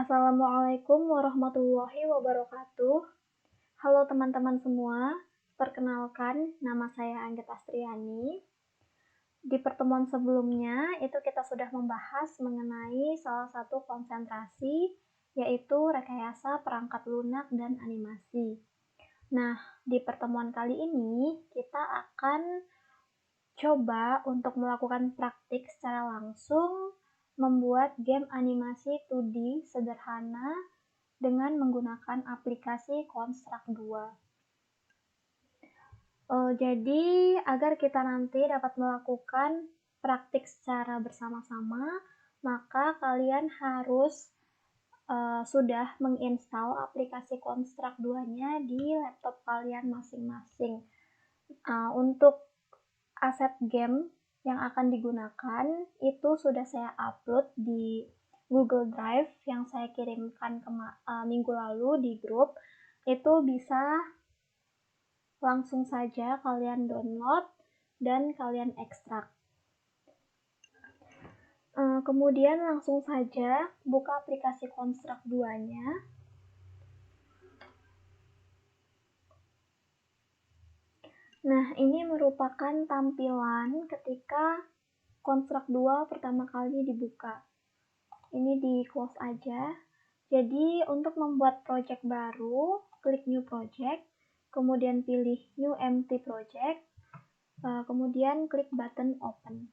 Assalamualaikum warahmatullahi wabarakatuh. Halo teman-teman semua, perkenalkan nama saya Anggit Astriani. Di pertemuan sebelumnya itu kita sudah membahas mengenai salah satu konsentrasi, yaitu rekayasa perangkat lunak dan animasi. Nah, di pertemuan kali ini kita akan coba untuk melakukan praktik secara langsung membuat game animasi 2D sederhana dengan menggunakan aplikasi Construct 2. Jadi, agar kita nanti dapat melakukan praktik secara bersama-sama, maka kalian harus sudah menginstal aplikasi Construct 2-nya di laptop kalian masing-masing. Untuk aset game yang akan digunakan itu sudah saya upload di Google Drive yang saya kirimkan minggu lalu di grup. Itu bisa langsung saja kalian download dan kalian ekstrak. Kemudian langsung saja buka aplikasi Construct 2-nya. Nah, ini merupakan tampilan ketika Construct 2 pertama kali dibuka. Ini di close aja. Jadi, untuk membuat project baru, klik New Project, kemudian pilih New Empty Project, kemudian klik button Open.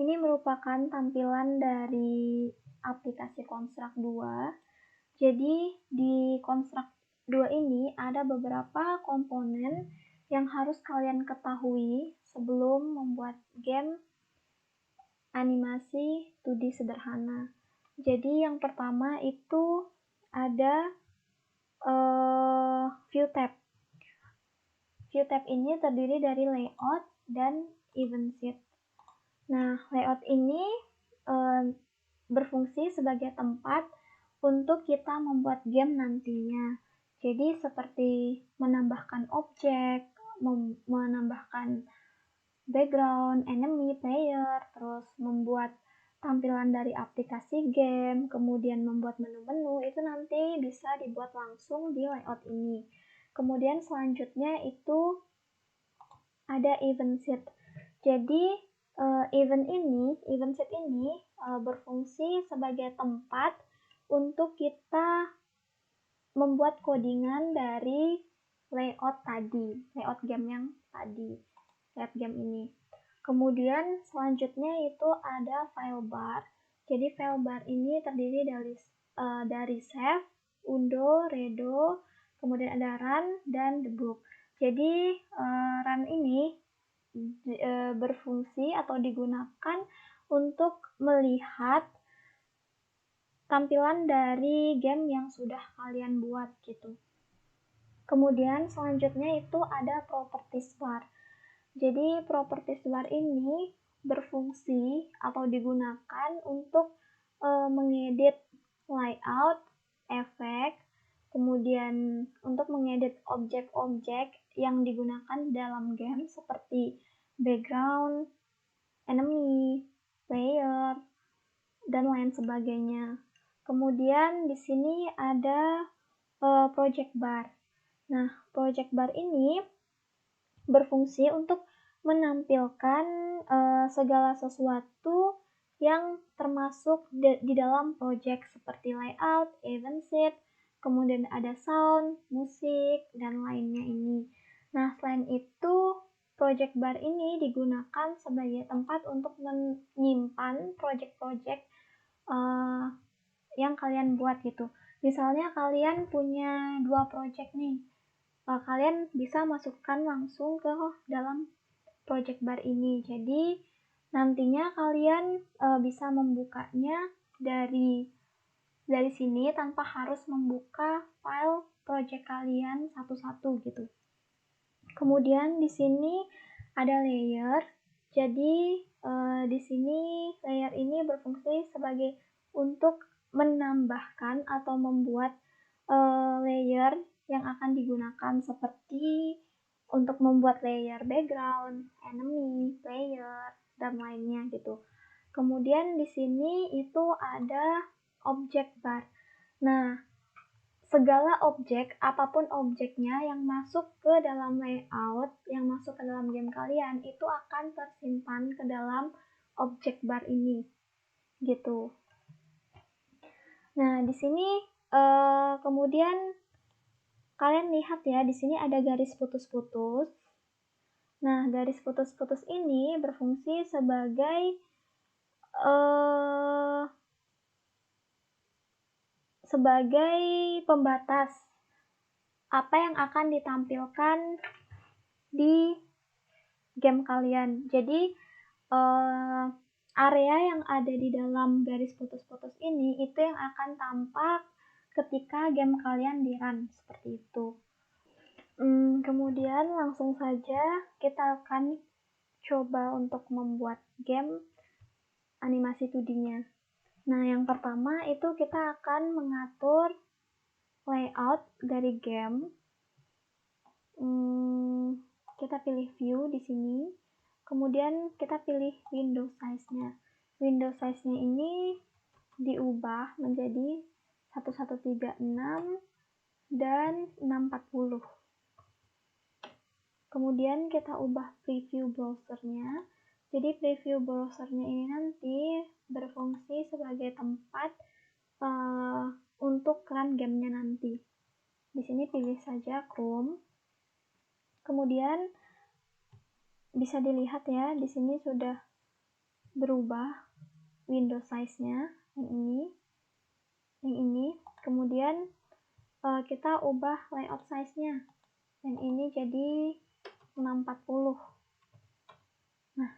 Ini merupakan tampilan dari aplikasi Construct 2. Jadi, di Construct 2 ini ada beberapa komponen yang harus kalian ketahui sebelum membuat game animasi 2D sederhana. Jadi yang pertama itu ada view tab. View tab ini terdiri dari layout dan event sheet. Nah, layout ini berfungsi sebagai tempat untuk kita membuat game nantinya. Jadi seperti menambahkan objek, menambahkan background, enemy, player, terus membuat tampilan dari aplikasi game, kemudian membuat menu-menu, itu nanti bisa dibuat langsung di layout ini. Kemudian selanjutnya itu ada event sheet. Jadi event sheet ini berfungsi sebagai tempat untuk kita membuat codingan dari layout tadi, layout game yang tadi, layout game ini. Kemudian selanjutnya itu ada file bar. Jadi file bar ini terdiri dari save, undo, redo, kemudian ada run dan debug. Jadi run ini berfungsi atau digunakan untuk melihat tampilan dari game yang sudah kalian buat gitu. Kemudian selanjutnya itu ada properties bar. Jadi properties bar ini berfungsi atau digunakan untuk mengedit layout, efek, kemudian untuk mengedit objek-objek yang digunakan dalam game seperti background, enemy, player, dan lain sebagainya. Kemudian di sini ada project bar. Nah, project bar ini berfungsi untuk menampilkan segala sesuatu yang termasuk di dalam project seperti layout, event sheet, kemudian ada sound, musik, dan lainnya ini. Nah, selain itu, project bar ini digunakan sebagai tempat untuk menyimpan project-project yang kalian buat gitu. Misalnya kalian punya 2 project nih, kalian bisa masukkan langsung ke dalam project bar ini. Jadi nantinya kalian bisa membukanya dari sini tanpa harus membuka file project kalian satu-satu gitu. Kemudian di sini ada layer. Jadi di sini layer ini berfungsi sebagai untuk menambahkan atau membuat layer yang akan digunakan seperti untuk membuat layer background, enemy, player, dan lainnya gitu. Kemudian di sini itu ada objek bar. Nah, segala objek, apapun objeknya yang masuk ke dalam layout, yang masuk ke dalam game kalian, itu akan tersimpan ke dalam objek bar ini, gitu. Nah, di sini kemudian kalian lihat ya, di sini ada garis putus-putus. Nah, garis putus-putus ini berfungsi sebagai pembatas apa yang akan ditampilkan di game kalian. Jadi area yang ada di dalam garis putus-putus ini itu yang akan tampak ketika game kalian di-run, seperti itu. Kemudian langsung saja kita akan coba untuk membuat game animasi 2D-nya. Nah, yang pertama itu kita akan mengatur layout dari game. Kita pilih view di sini. Kemudian kita pilih window size-nya. Window size-nya ini diubah menjadi 1136 dan 640. Kemudian kita ubah preview browser-nya. Jadi preview browser-nya ini nanti berfungsi sebagai tempat untuk run gamenya nanti. Di sini pilih saja Chrome. Kemudian bisa dilihat ya, di sini sudah berubah window size-nya, yang ini. Kemudian kita ubah layout size-nya, yang ini jadi 640. Nah,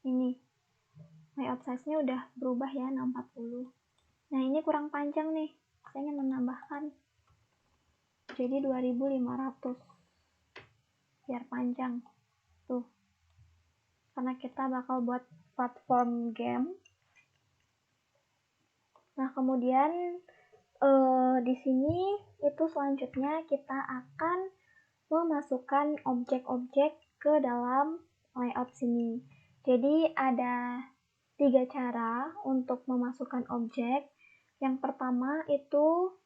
ini layout size-nya udah berubah ya, 640. Nah, ini kurang panjang nih, saya ingin menambahkan jadi 2500 biar panjang tuh, karena kita bakal buat platform game. Nah, kemudian di sini itu selanjutnya kita akan memasukkan objek-objek ke dalam layout sini. Jadi ada 3 cara untuk memasukkan objek. Yang pertama itu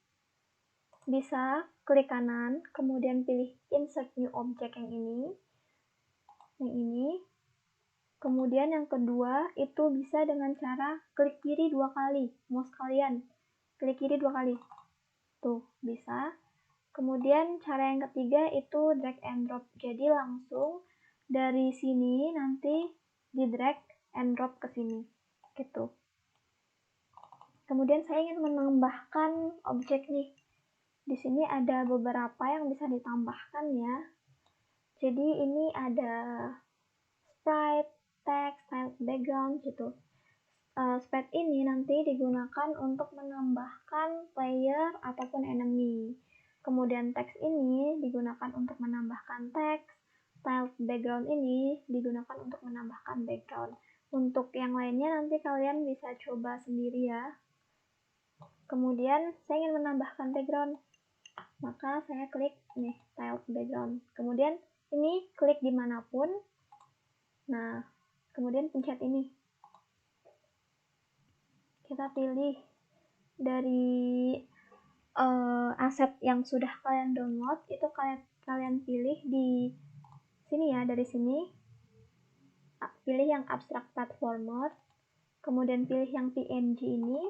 bisa klik kanan, kemudian pilih insert new object yang ini. Kemudian yang kedua itu bisa dengan cara klik kiri 2 kali, mouse kalian klik kiri 2 kali, tuh bisa. Kemudian cara yang ketiga itu drag and drop, jadi langsung dari sini nanti di drag and drop ke sini, gitu. Kemudian saya ingin menambahkan objek nih. Di sini ada beberapa yang bisa ditambahkan ya. Jadi ini ada sprite, text, style, background gitu. Sprite ini nanti digunakan untuk menambahkan player ataupun enemy. Kemudian text ini digunakan untuk menambahkan teks. Style background ini digunakan untuk menambahkan background. Untuk yang lainnya nanti kalian bisa coba sendiri ya. Kemudian saya ingin menambahkan background, maka saya klik nih style background. Kemudian ini klik dimanapun. Nah, kemudian pencet ini. Kita pilih dari aset yang sudah kalian download, itu kalian pilih di sini ya, dari sini. Pilih yang abstract platformer, kemudian pilih yang PNG ini,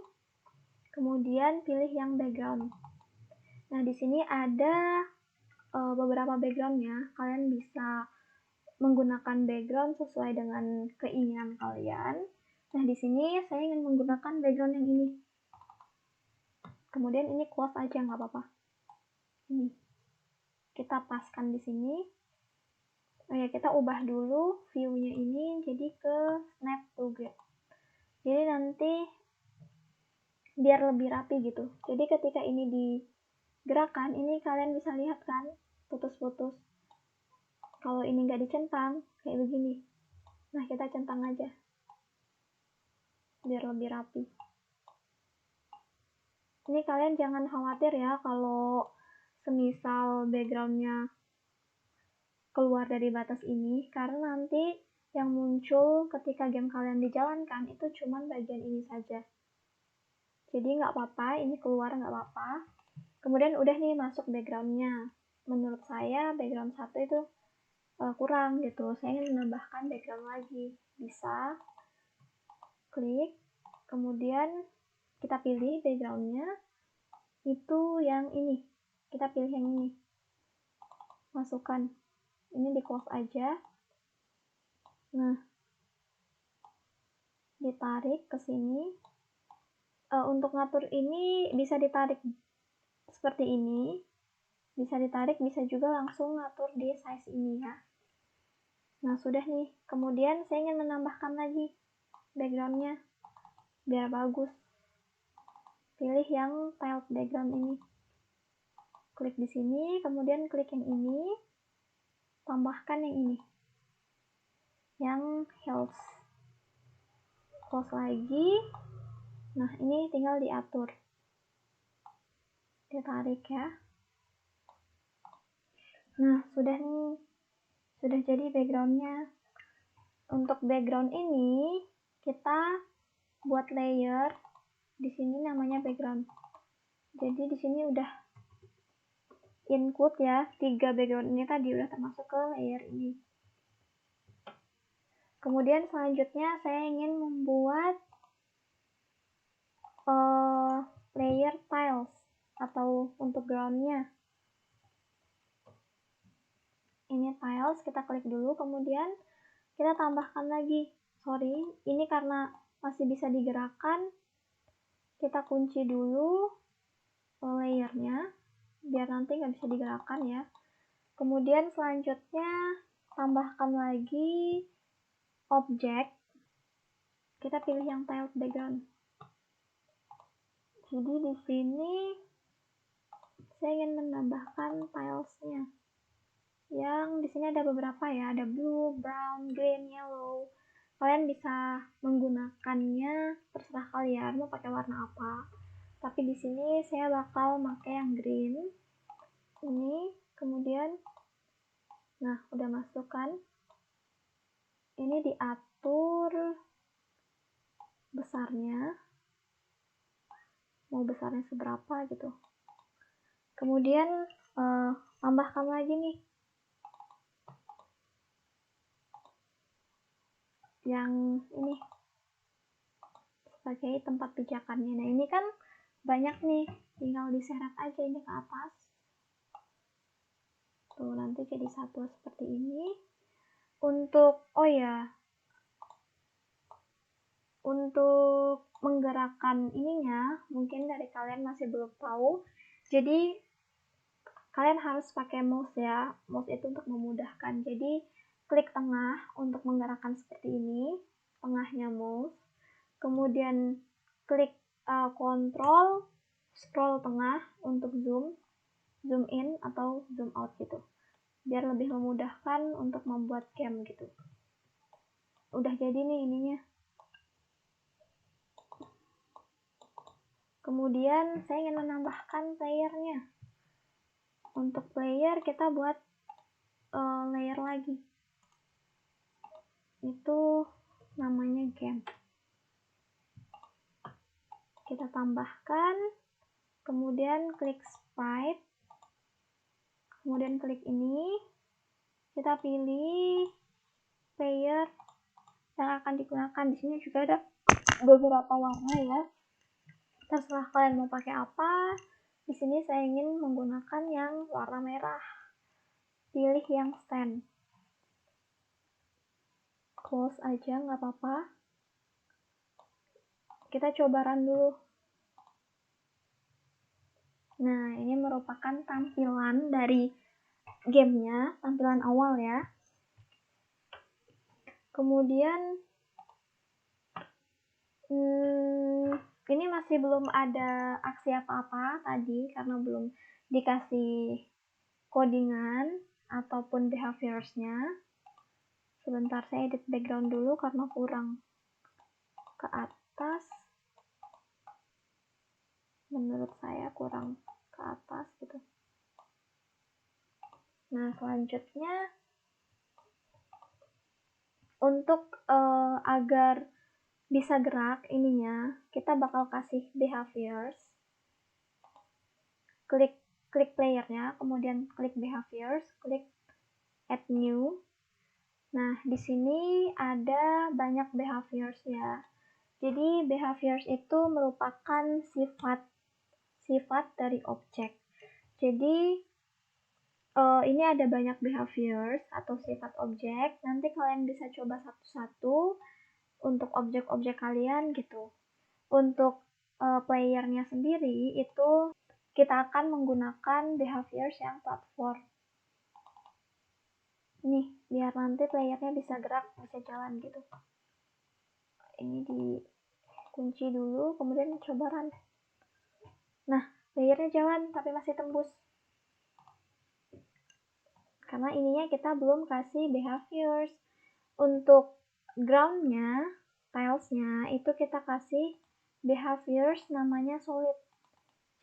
kemudian pilih yang background. Nah, di sini ada beberapa backgroundnya. Kalian bisa menggunakan background sesuai dengan keinginan kalian. Nah, di sini saya ingin menggunakan background yang ini. Kemudian ini close aja, nggak apa-apa. Ini kita paskan di sini. Kita ubah dulu view-nya ini jadi ke snap to grid. Jadi nanti biar lebih rapi gitu. Jadi ketika ini digerakkan, ini kalian bisa lihat kan putus-putus. Kalau ini nggak dicentang kayak begini. Nah, kita centang aja biar lebih rapi. Ini kalian jangan khawatir ya kalau semisal backgroundnya keluar dari batas ini, karena nanti yang muncul ketika game kalian dijalankan itu cuman bagian ini saja. Jadi nggak apa-apa, ini keluar nggak apa-apa. Kemudian udah nih masuk backgroundnya. Menurut saya background 1 itu kurang gitu. Saya ingin menambahkan background lagi. Bisa klik, kemudian kita pilih backgroundnya. Itu yang ini. Kita pilih yang ini. Masukkan. Ini di close aja. Nah, ditarik ke sini. Untuk ngatur ini bisa ditarik seperti ini. Bisa ditarik, bisa juga langsung ngatur di size ini ya. Nah, sudah nih. Kemudian saya ingin menambahkan lagi backgroundnya biar bagus. Pilih yang tiled background ini. Klik di sini, kemudian klik yang ini. Tambahkan yang ini. Yang health. Close lagi. Nah, ini tinggal diatur. Ditarik ya. Nah, sudah nih. Sudah jadi backgroundnya. Untuk background ini, kita buat layer. Di sini namanya background. Jadi di sini udah include ya, 3 background ini tadi udah termasuk ke layer ini. Kemudian selanjutnya saya ingin membuat layer tiles atau untuk groundnya. Ini tiles, kita klik dulu, kemudian kita tambahkan lagi. Sorry, ini karena masih bisa digerakkan, kita kunci dulu layernya, biar nanti nggak bisa digerakkan ya. Kemudian selanjutnya tambahkan lagi objek. Kita pilih yang tiled background. Jadi di sini saya ingin menambahkan tilesnya. Yang di sini ada beberapa ya, ada blue, brown, green, yellow. Kalian bisa menggunakannya terserah kalian mau pakai warna apa. Tapi di sini saya bakal pakai yang green. Ini, kemudian, nah udah masuk kan. Ini diatur besarnya. Mau besarnya seberapa gitu. Kemudian tambahkan lagi nih yang ini sebagai tempat pijakannya. Nah, ini kan banyak nih, tinggal diseret aja ini ke atas. Tuh, nanti jadi satu seperti ini. Untuk, oh ya, untuk menggerakkan ininya, mungkin dari kalian masih belum tahu. Jadi, kalian harus pakai mouse ya. Mouse itu untuk memudahkan. Jadi, klik tengah untuk menggerakkan seperti ini. Tengahnya mouse. Kemudian, klik kontrol, scroll tengah untuk zoom in atau zoom out gitu. Biar lebih memudahkan untuk membuat game gitu. Udah jadi nih ininya. Kemudian saya ingin menambahkan playernya. Untuk player kita buat layer lagi. Itu namanya game. Kita tambahkan, kemudian klik sprite, kemudian klik ini, kita pilih player yang akan digunakan. Di sini juga ada beberapa warna ya. Terserah kalian mau pakai apa. Di sini saya ingin menggunakan yang warna merah. Pilih yang stand. Close aja, nggak apa-apa. Kita coba run dulu. Nah, ini merupakan tampilan dari gamenya, tampilan awal ya. Kemudian, ini masih belum ada aksi apa-apa tadi, karena belum dikasih codingan ataupun behaviorsnya. Sebentar, saya edit background dulu karena kurang ke atas. Menurut saya kurang ke atas gitu. Nah, selanjutnya untuk agar bisa gerak ininya, kita bakal kasih behaviors, klik playernya, kemudian klik behaviors, klik add new. Nah, di sini ada banyak behaviors ya. Jadi behaviors itu merupakan sifat dari objek. Jadi ini ada banyak behaviors atau sifat objek. Nanti kalian bisa coba satu-satu untuk objek-objek kalian gitu. Untuk playernya sendiri itu kita akan menggunakan behaviors yang platform. Nih, biar nanti playernya bisa gerak, bisa jalan gitu. Ini dikunci dulu, kemudian coba run. Nah, playernya jalan tapi masih tembus. Karena ininya kita belum kasih behaviors. Untuk groundnya, tilesnya itu kita kasih behaviors namanya solid.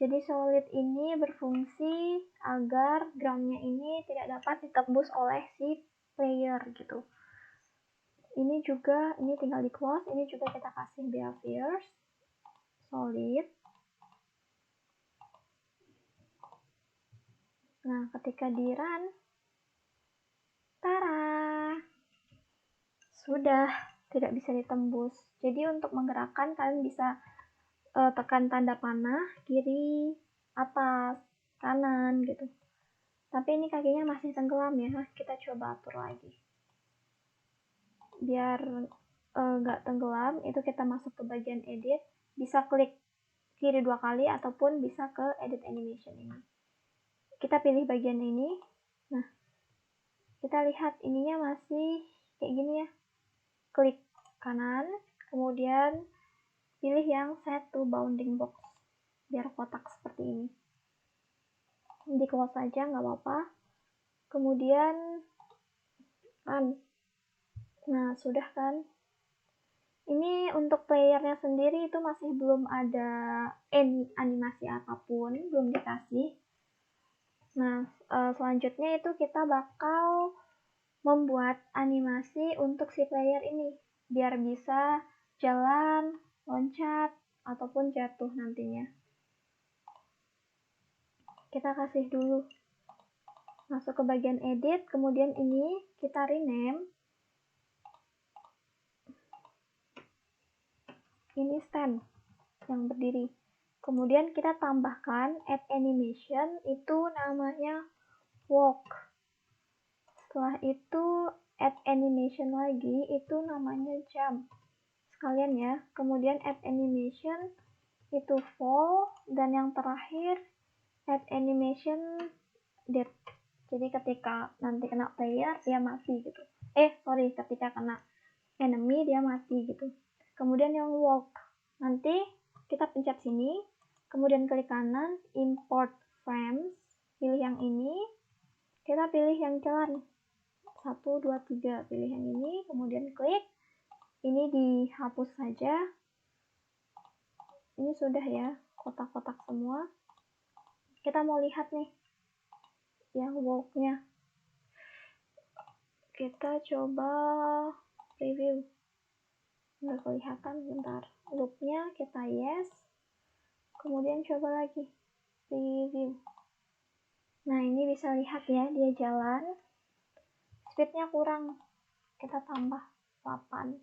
Jadi solid ini berfungsi agar groundnya ini tidak dapat ditembus oleh si player gitu. Ini juga, ini tinggal di close, ini juga kita kasih behaviors solid. Nah, ketika di run, tara, sudah tidak bisa ditembus. Jadi untuk menggerakkan kalian bisa tekan tanda panah kiri, atas, kanan gitu. Tapi ini kakinya masih tenggelam ya, kita coba atur lagi. Biar nggak tenggelam, itu kita masuk ke bagian edit, bisa klik kiri 2 kali ataupun bisa ke edit animation ini. Kita pilih bagian ini. Nah, kita lihat ininya masih kayak gini ya. Klik kanan, kemudian pilih yang set to bounding box biar kotak seperti ini. Di close aja nggak apa-apa. Kemudian run. Nah, sudah kan? Ini untuk playernya sendiri itu masih belum ada animasi apapun, belum dikasih. Nah, selanjutnya itu kita bakal membuat animasi untuk si player ini biar bisa jalan, loncat, ataupun jatuh nantinya. Kita kasih dulu. Masuk ke bagian edit, kemudian ini kita rename. Ini stand yang berdiri. Kemudian kita tambahkan add animation, itu namanya walk. Setelah itu add animation lagi, itu namanya jump. Sekalian ya. Kemudian add animation itu fall, dan yang terakhir add animation death. Jadi ketika nanti kena player dia mati gitu. Ketika kena enemy dia mati gitu. Kemudian yang walk, nanti kita pencet sini, kemudian klik kanan, import frames, pilih yang ini, kita pilih yang jalan 1, 2, 3, pilih yang ini, kemudian klik, ini dihapus saja. Ini sudah ya, kotak-kotak semua. Kita mau lihat nih yang walknya. Kita coba preview. Nggak kelihatan, bentar. Loopnya kita yes. Kemudian coba lagi preview. Nah, ini bisa lihat ya, dia jalan. Speednya kurang. Kita tambah 8.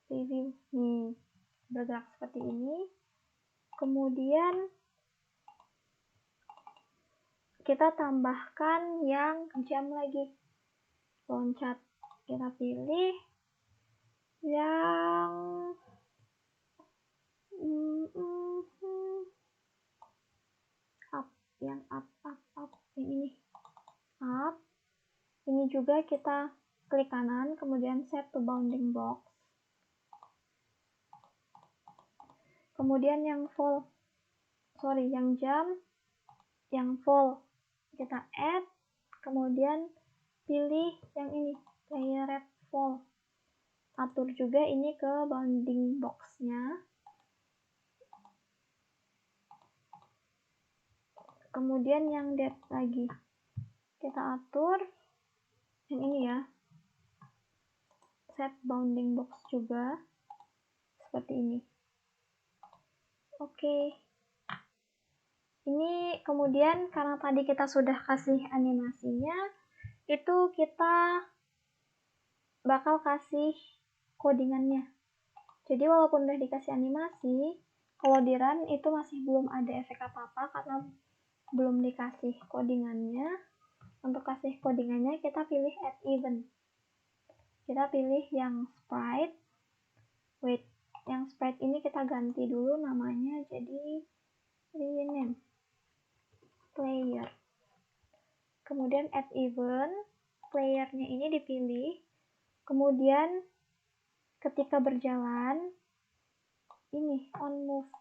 Preview. Nih, bergerak seperti ini. Kemudian kita tambahkan yang jam lagi. Loncat. Kita pilih yang up, yang up, yang ini up. Ini juga kita klik kanan, kemudian set to bounding box. Kemudian yang jump, yang fall kita add, kemudian pilih yang ini, player red fall. Atur juga ini ke bounding box-nya. Kemudian yang dead lagi kita atur yang ini ya. set bounding box juga seperti ini. Oke. Ini kemudian karena tadi kita sudah kasih animasinya, itu kita bakal kasih codingannya. Jadi walaupun udah dikasih animasi, kalau di run itu masih belum ada efek apa-apa karena belum dikasih codingannya. Untuk kasih codingannya kita pilih add event. Kita pilih yang sprite. Wait, yang sprite ini kita ganti dulu namanya jadi rename player. Kemudian add event, playernya ini dipilih. Kemudian ketika berjalan, ini on move.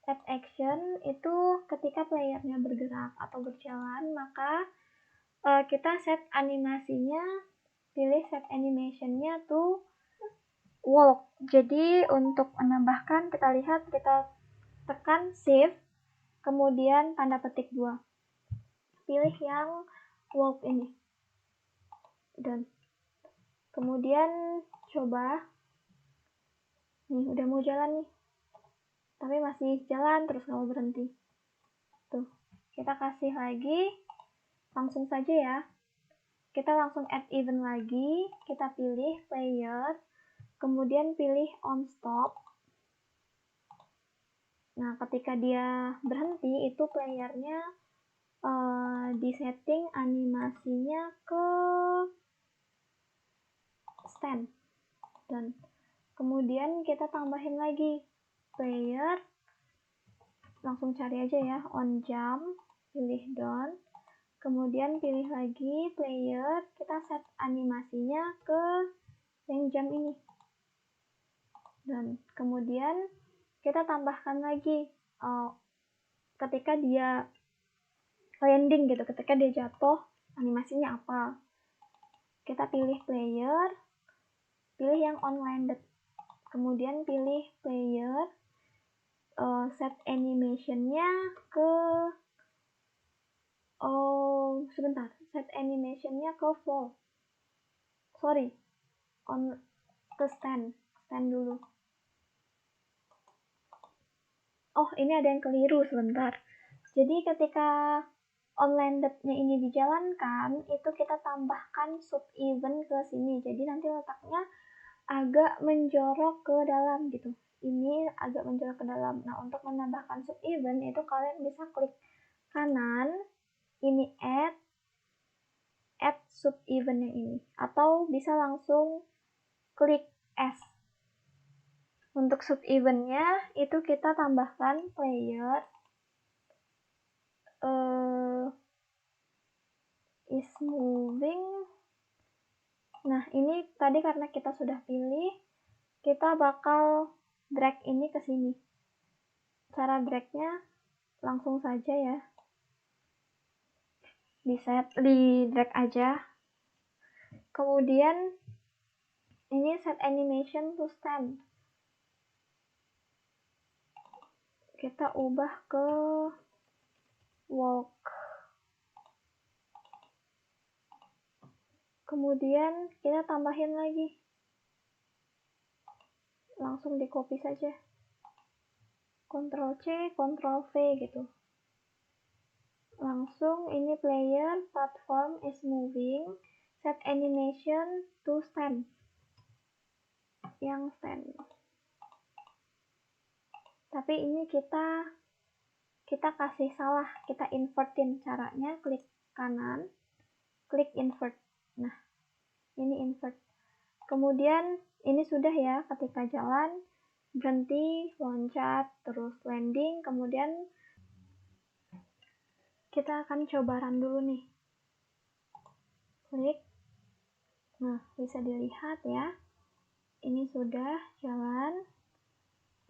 Add action itu ketika playernya bergerak atau berjalan, maka kita set animasinya, pilih set animationnya to walk. Jadi untuk menambahkan, kita lihat, kita tekan shift, kemudian tanda petik 2. Pilih yang walk ini. Dan kemudian coba, nih udah mau jalan nih, tapi masih jalan terus nggak mau berhenti. Tuh, kita kasih lagi, langsung saja ya. Kita langsung add event lagi, kita pilih player, kemudian pilih on stop. Nah, ketika dia berhenti, itu playernya disetting animasinya ke stand. Dan kemudian kita tambahin lagi player, langsung cari aja ya, on jump, pilih down, kemudian pilih lagi player, kita set animasinya ke yang jump ini. Dan kemudian kita tambahkan lagi ketika dia landing gitu, ketika dia jatuh, animasinya apa. Kita pilih player, pilih yang on landed, kemudian pilih player, set animationnya ke set animationnya ke fall, ke stand dulu. Oh, ini ada yang keliru sebentar. Jadi ketika on landed-nya ini dijalankan, itu kita tambahkan sub event ke sini. Jadi nanti letaknya agak menjorok ke dalam gitu. Ini agak menjorok ke dalam. Nah, untuk menambahkan sub event itu kalian bisa klik kanan, ini add sub event yang ini, atau bisa langsung klik S. Untuk sub eventnya itu kita tambahkan player is moving. Nah, ini tadi karena kita sudah pilih, kita bakal drag ini ke sini. Cara dragnya langsung saja ya, di drag aja. Kemudian ini set animation to stand, kita ubah ke walk. Kemudian kita tambahin lagi, langsung di copy saja, Ctrl C, Ctrl V gitu. Langsung ini player platform is moving, set animation to stand, yang stand. Tapi ini kita kasih salah, kita invertin caranya, klik kanan, klik invert. Nah, ini invert. Kemudian ini sudah ya, ketika jalan berhenti, loncat, terus landing, kemudian kita akan coba run dulu nih. Klik. Nah, bisa dilihat ya. Ini sudah jalan.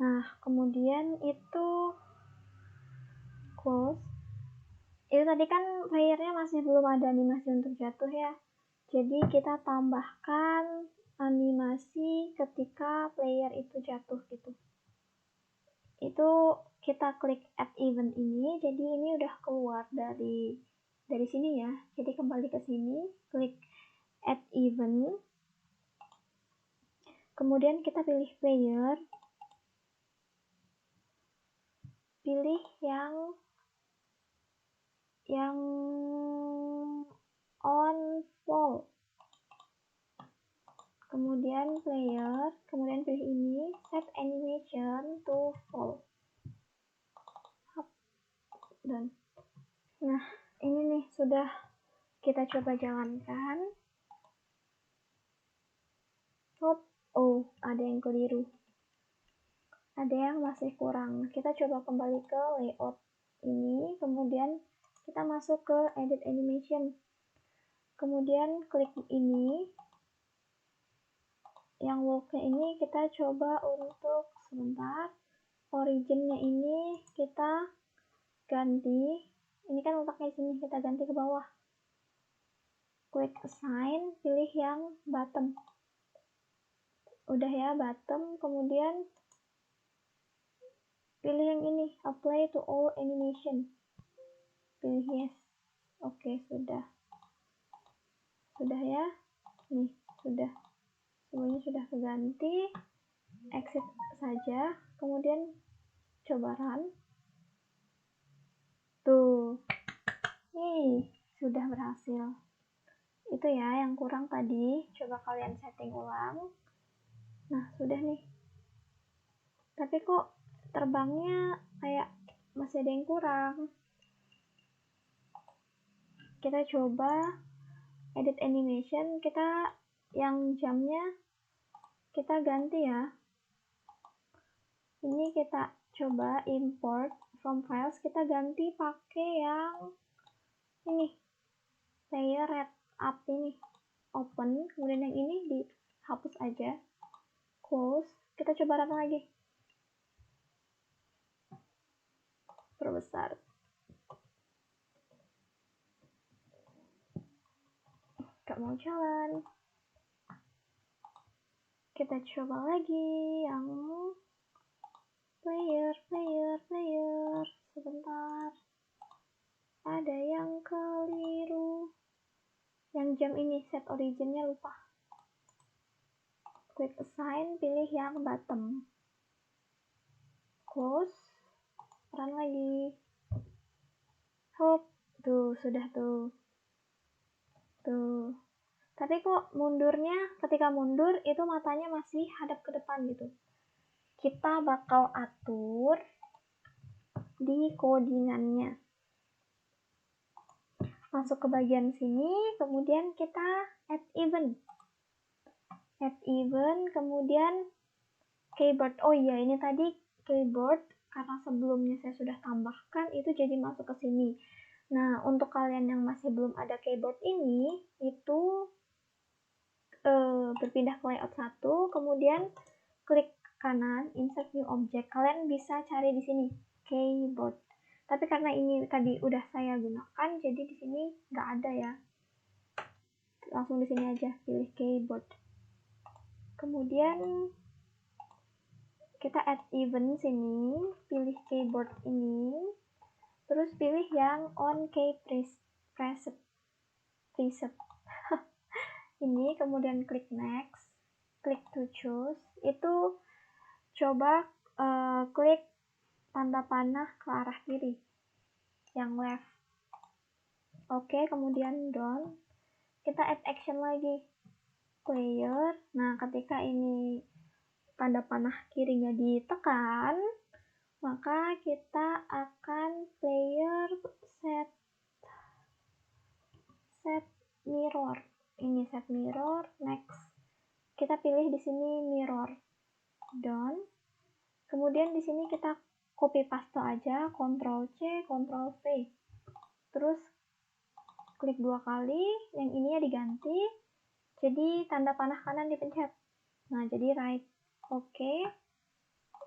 Nah, kemudian itu close. Itu tadi kan playernya masih belum ada animasi untuk jatuh ya. Jadi kita tambahkan animasi ketika player itu jatuh gitu. Itu kita klik add event ini, jadi ini udah keluar dari sini ya. Jadi kembali ke sini, klik add event, Kemudian kita pilih player, pilih yang on fall. Kemudian player, kemudian pilih ini, set animation to fall. Dan nah, ini nih sudah kita coba jalankan. Oh, ada yang keliru. Ada yang masih kurang. Kita coba kembali ke layout ini, kemudian kita masuk ke edit animation. Kemudian klik ini. Yang walk-nya ini kita coba untuk sebentar. Originnya ini kita ganti. Ini kan letaknya di sini, kita ganti ke bawah. Klik assign, pilih yang bottom. Udah ya, bottom. Kemudian pilih yang ini, apply to all animation. Pilih yes. Oke, sudah. Sudah ya. Nih, sudah. Semuanya sudah keganti. Exit saja. Kemudian coba run. Tuh. Nih, sudah berhasil. Itu ya yang kurang tadi. Coba kalian setting ulang. Nah, sudah nih. Tapi kok terbangnya kayak masih ada yang kurang. Kita coba edit animation, kita yang jamnya kita ganti ya. Ini kita coba import from files, kita ganti pakai yang ini, layer red up ini, open, kemudian yang ini dihapus aja, close. Kita coba run lagi, perbesar. Gak mau jalan. Kita coba lagi yang player. Sebentar, ada yang keliru. Yang jam ini set originnya lupa. Klik assign, pilih yang bottom, close, run lagi. Hop, tuh sudah tuh. Tapi kok mundurnya, ketika mundur itu matanya masih hadap ke depan gitu. Kita bakal atur di codingannya. Masuk ke bagian sini, kemudian kita add event. Kemudian keyboard. Oh iya, ini tadi keyboard karena sebelumnya saya sudah tambahkan, itu jadi masuk ke sini. Nah, untuk kalian yang masih belum ada keyboard ini, itu berpindah ke layout 1, kemudian klik kanan, insert new object. Kalian bisa cari di sini, keyboard. Tapi karena ini tadi udah saya gunakan, jadi di sini nggak ada ya. Langsung di sini aja, pilih keyboard. Kemudian kita add event sini, pilih keyboard ini, terus pilih yang on key preset. Ini, kemudian klik next, klik to choose. Itu coba klik tanda panah ke arah kiri, yang left. Oke, kemudian done. Kita add action lagi, player. Nah, ketika ini tanda panah kirinya ditekan, maka kita akan player set mirror. Ini set mirror, next. Kita pilih di sini mirror, done. Kemudian di sini kita copy paste aja, Ctrl C, Ctrl V. Terus klik 2 kali, yang ininya diganti. Jadi tanda panah kanan dipencet. Nah, jadi right. Oke.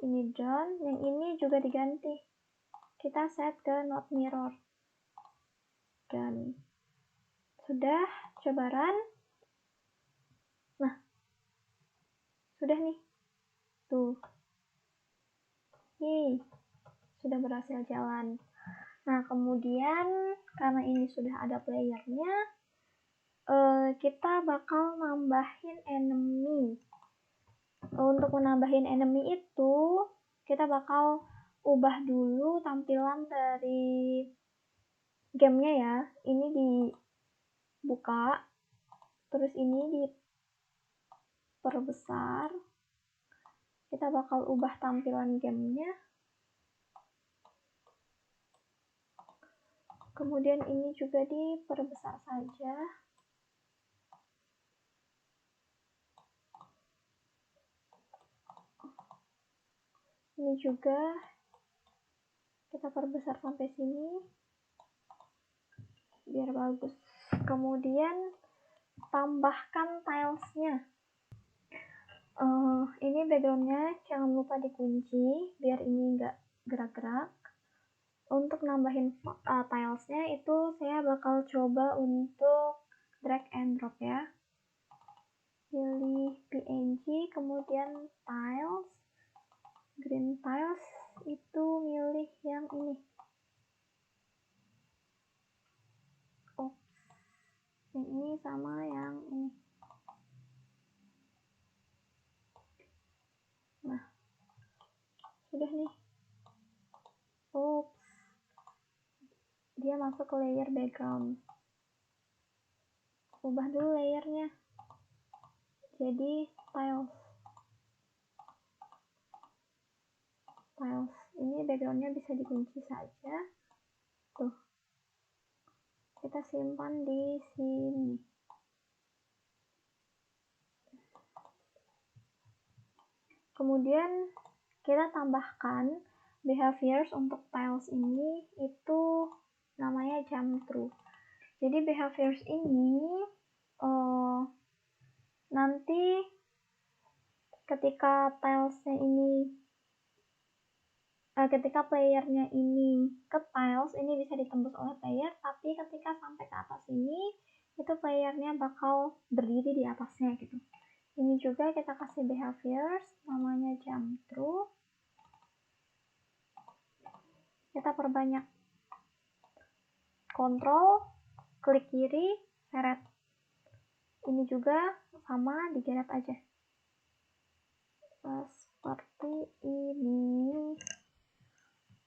Ini done, yang ini juga diganti. Kita set ke not mirror. Dan sudah, coba run. Nah, sudah nih. Tuh. Yeay, sudah berhasil jalan. Nah, kemudian karena ini sudah ada playernya, kita bakal nambahin enemy. untuk menambahin enemy itu kita bakal ubah dulu tampilan dari gamenya ya. Ini dibuka, terus ini diperbesar. Kita bakal ubah tampilan gamenya. Kemudian ini juga diperbesar saja. Ini juga kita perbesar sampai sini biar bagus. Kemudian tambahkan tilesnya. Ini backgroundnya jangan lupa dikunci biar ini nggak gerak-gerak. Untuk nambahin tilesnya itu saya bakal coba untuk drag and drop ya. Pilih PNG, kemudian tiles, green tiles, itu milih yang ini. Yang ini sama yang ini. Nah, sudah nih. Dia masuk ke layer background. Ubah dulu layernya jadi tiles. Ini backgroundnya bisa dikunci saja. Tuh, kita simpan di sini. Kemudian kita tambahkan behaviors untuk tiles ini, itu namanya jump through. Jadi behaviors ini nanti ketika tilesnya ini ketika playernya ini ke tiles, ini bisa ditembus oleh player, tapi ketika sampai ke atas ini, itu playernya bakal berdiri di atasnya gitu. Ini juga kita kasih behaviors, namanya jump through. Kita perbanyak. Kontrol, klik kiri, seret. Ini juga sama, digeret aja. Seperti ini.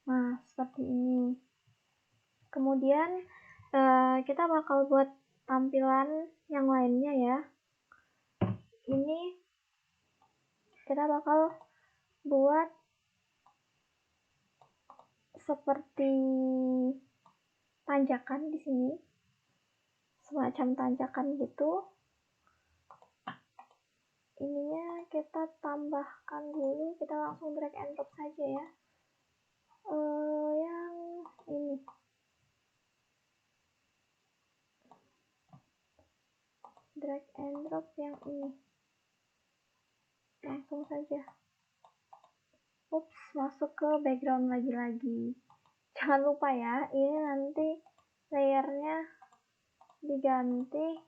Nah, seperti ini. Kemudian kita bakal buat tampilan yang lainnya ya. Ini kita bakal buat seperti tanjakan di sini, semacam tanjakan gitu. Ininya kita tambahkan dulu, kita langsung drag and drop saja ya. Yang ini. Drag and drop yang ini. Langsung saja. Masuk ke background lagi-lagi. Jangan lupa ya, ini nanti layernya diganti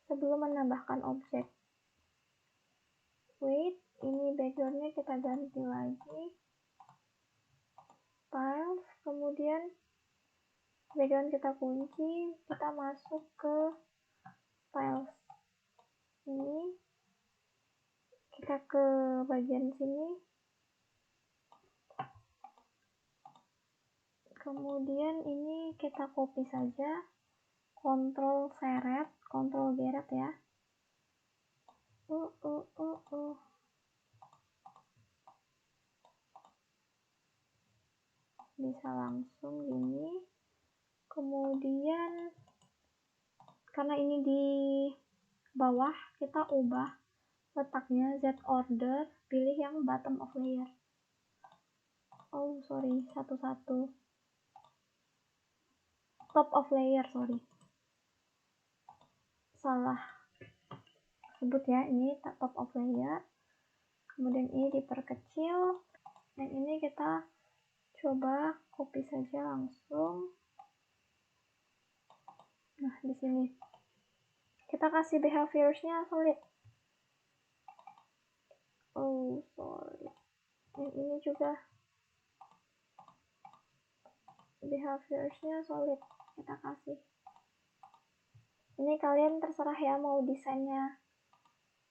sebelum menambahkan objek. Wait, ini backgroundnya kita ganti lagi. Tiles, kemudian background kita kunci, kita masuk ke tiles. Ini kita ke bagian sini. Kemudian ini kita copy saja, kontrol seret, kontrol geret ya. Bisa langsung gini. Kemudian karena ini di bawah, kita ubah letaknya Z order, pilih yang bottom of layer. Satu-satu. Top of layer, salah sebut ya, ini top of layer. Kemudian ini diperkecil, dan ini kita coba copy saja langsung. Nah, di sini kita kasih behaviorsnya solid. Dan ini juga behaviorsnya solid, kita kasih. Ini kalian terserah ya mau desainnya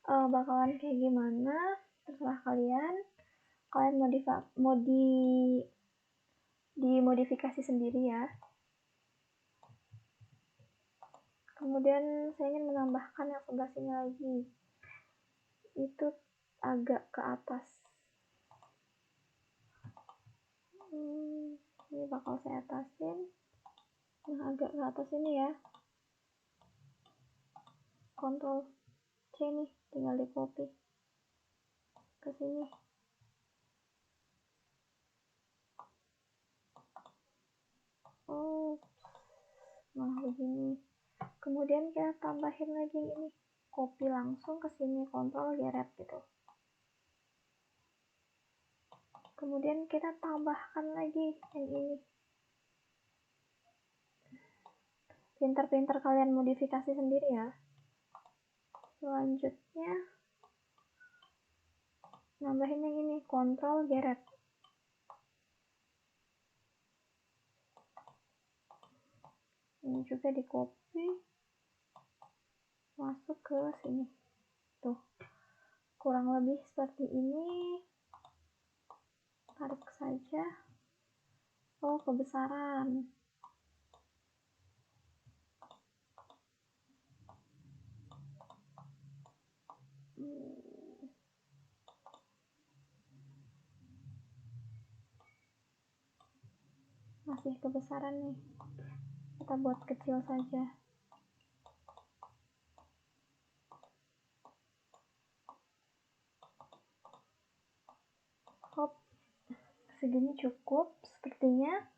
bakalan kayak gimana terserah kalian mau dimodifikasi sendiri ya. Kemudian saya ingin menambahkan yang sebelah sini lagi, itu agak ke atas. Ini bakal saya atasin. Nah, agak ke atas ini ya. Ctrl C nih, tinggal di copy ke sini. Nah begini. Kemudian kita tambahin lagi ini, copy langsung ke sini, Ctrl geret gitu. Kemudian kita tambahkan lagi yang ini. Pinter-pinter kalian modifikasi sendiri ya. Selanjutnya nambahin yang ini, Ctrl geret. Ini juga di copy masuk ke sini. Tuh, kurang lebih seperti ini. Tarik saja. Oh, kebesaran. Masih kebesaran nih. Kita buat kecil saja. Hop, segini cukup sepertinya.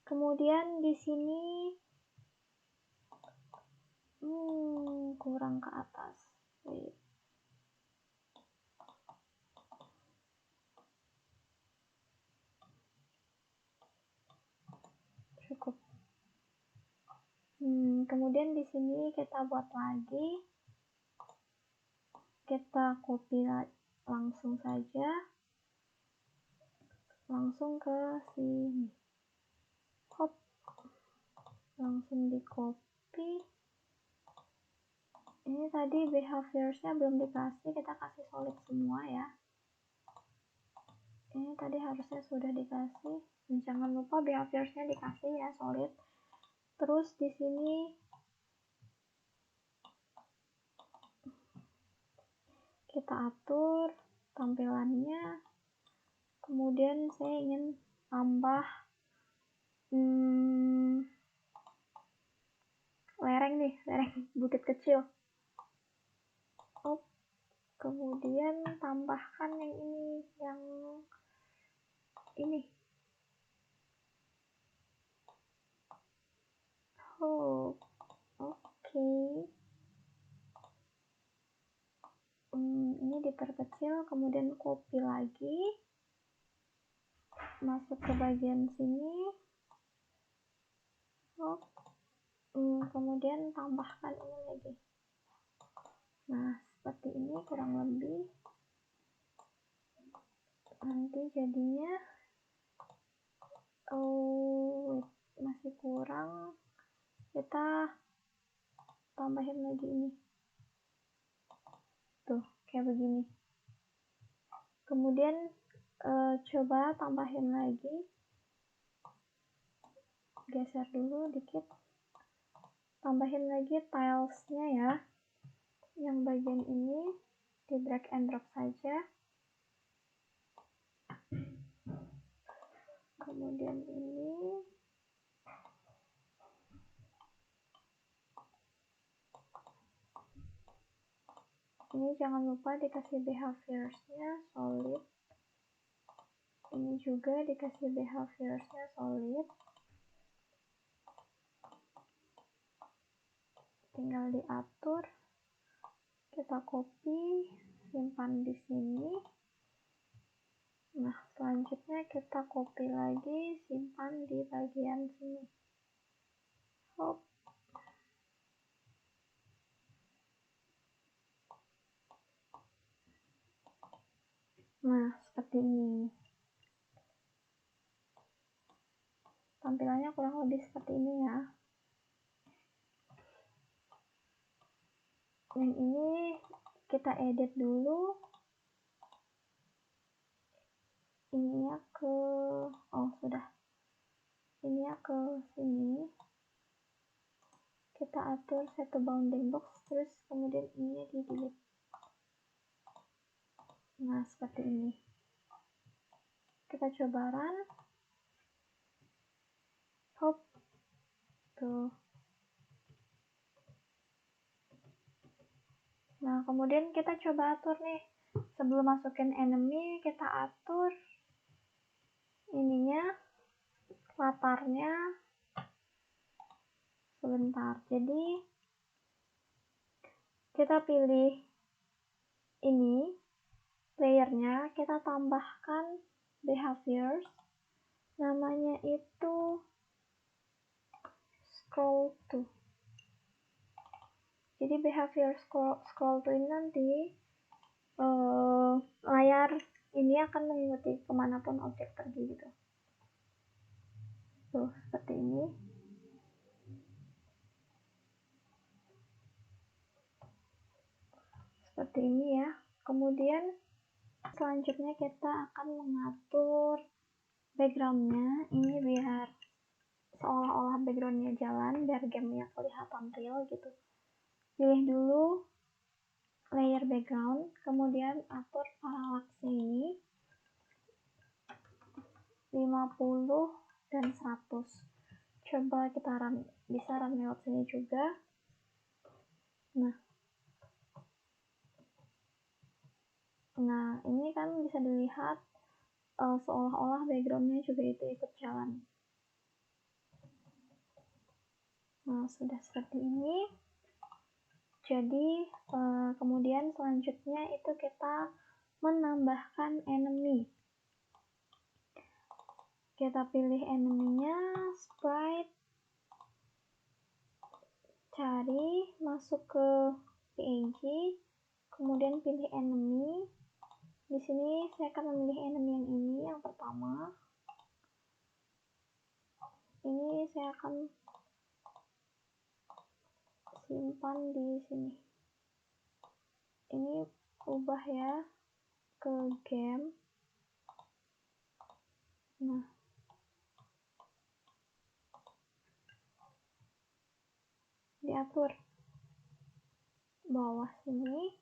Kemudian di sini kurang ke atas. Cukup. Kemudian di sini kita buat lagi. Kita copy langsung saja. Langsung ke sini. Hop. Langsung di copy. Ini tadi behaviorsnya belum dikasih, kita kasih solid semua ya. Ini tadi harusnya sudah dikasih. Dan jangan lupa behaviorsnya dikasih ya, solid. Terus di sini kita atur tampilannya. Kemudian saya ingin tambah lereng nih, lereng bukit kecil. Kemudian tambahkan yang ini. Oke. Ini diperkecil, kemudian copy lagi, masuk ke bagian sini. Kemudian tambahkan ini lagi. Nah, seperti ini kurang lebih. Nanti jadinya masih kurang, kita tambahin lagi ini. Tuh, kayak begini. Kemudian coba tambahin lagi. Geser dulu dikit. Tambahin lagi tilesnya ya. Yang bagian ini di drag and drop saja. Kemudian ini jangan lupa dikasih behaviorsnya solid. Ini juga dikasih behaviorsnya solid. Tinggal diatur. Kita copy, simpan di sini. Nah, selanjutnya kita copy lagi, simpan di bagian sini. Hop. Nah, seperti ini. Tampilannya kurang lebih seperti ini ya. Yang ini kita edit dulu. Ininya ke, oh sudah. Ininya ke sini. Kita atur set to bounding box, terus kemudian ininya di delete. Nah, seperti ini. Kita coba run. Hop. Tuh. Nah, kemudian kita coba atur nih. Sebelum masukin enemy, kita atur ininya, latarnya. Sebentar. Jadi, kita pilih ini, layernya, kita tambahkan behaviors. Namanya itu scroll to. Jadi behavior scroll to ini nanti layar ini akan mengikuti kemanapun objek pergi gitu. Tuh, seperti ini. Seperti ini ya. Kemudian selanjutnya kita akan mengatur backgroundnya. Ini biar seolah-olah backgroundnya jalan, biar gamenya kelihatan real gitu. Pilih dulu layer background, kemudian atur parallax-nya ini 50 dan 100. Coba kita bisa run lewat sini juga. Nah, ini kan bisa dilihat seolah-olah backgroundnya juga itu ikut jalan. Nah, sudah seperti ini. Jadi, kemudian selanjutnya itu kita menambahkan enemy. Kita pilih enemy-nya, sprite, cari, masuk ke PNG, kemudian pilih enemy. Di sini saya akan memilih enemy yang ini, yang pertama. Ini saya akan simpan di sini. Ini ubah ya ke game. Nah, diatur bawah sini.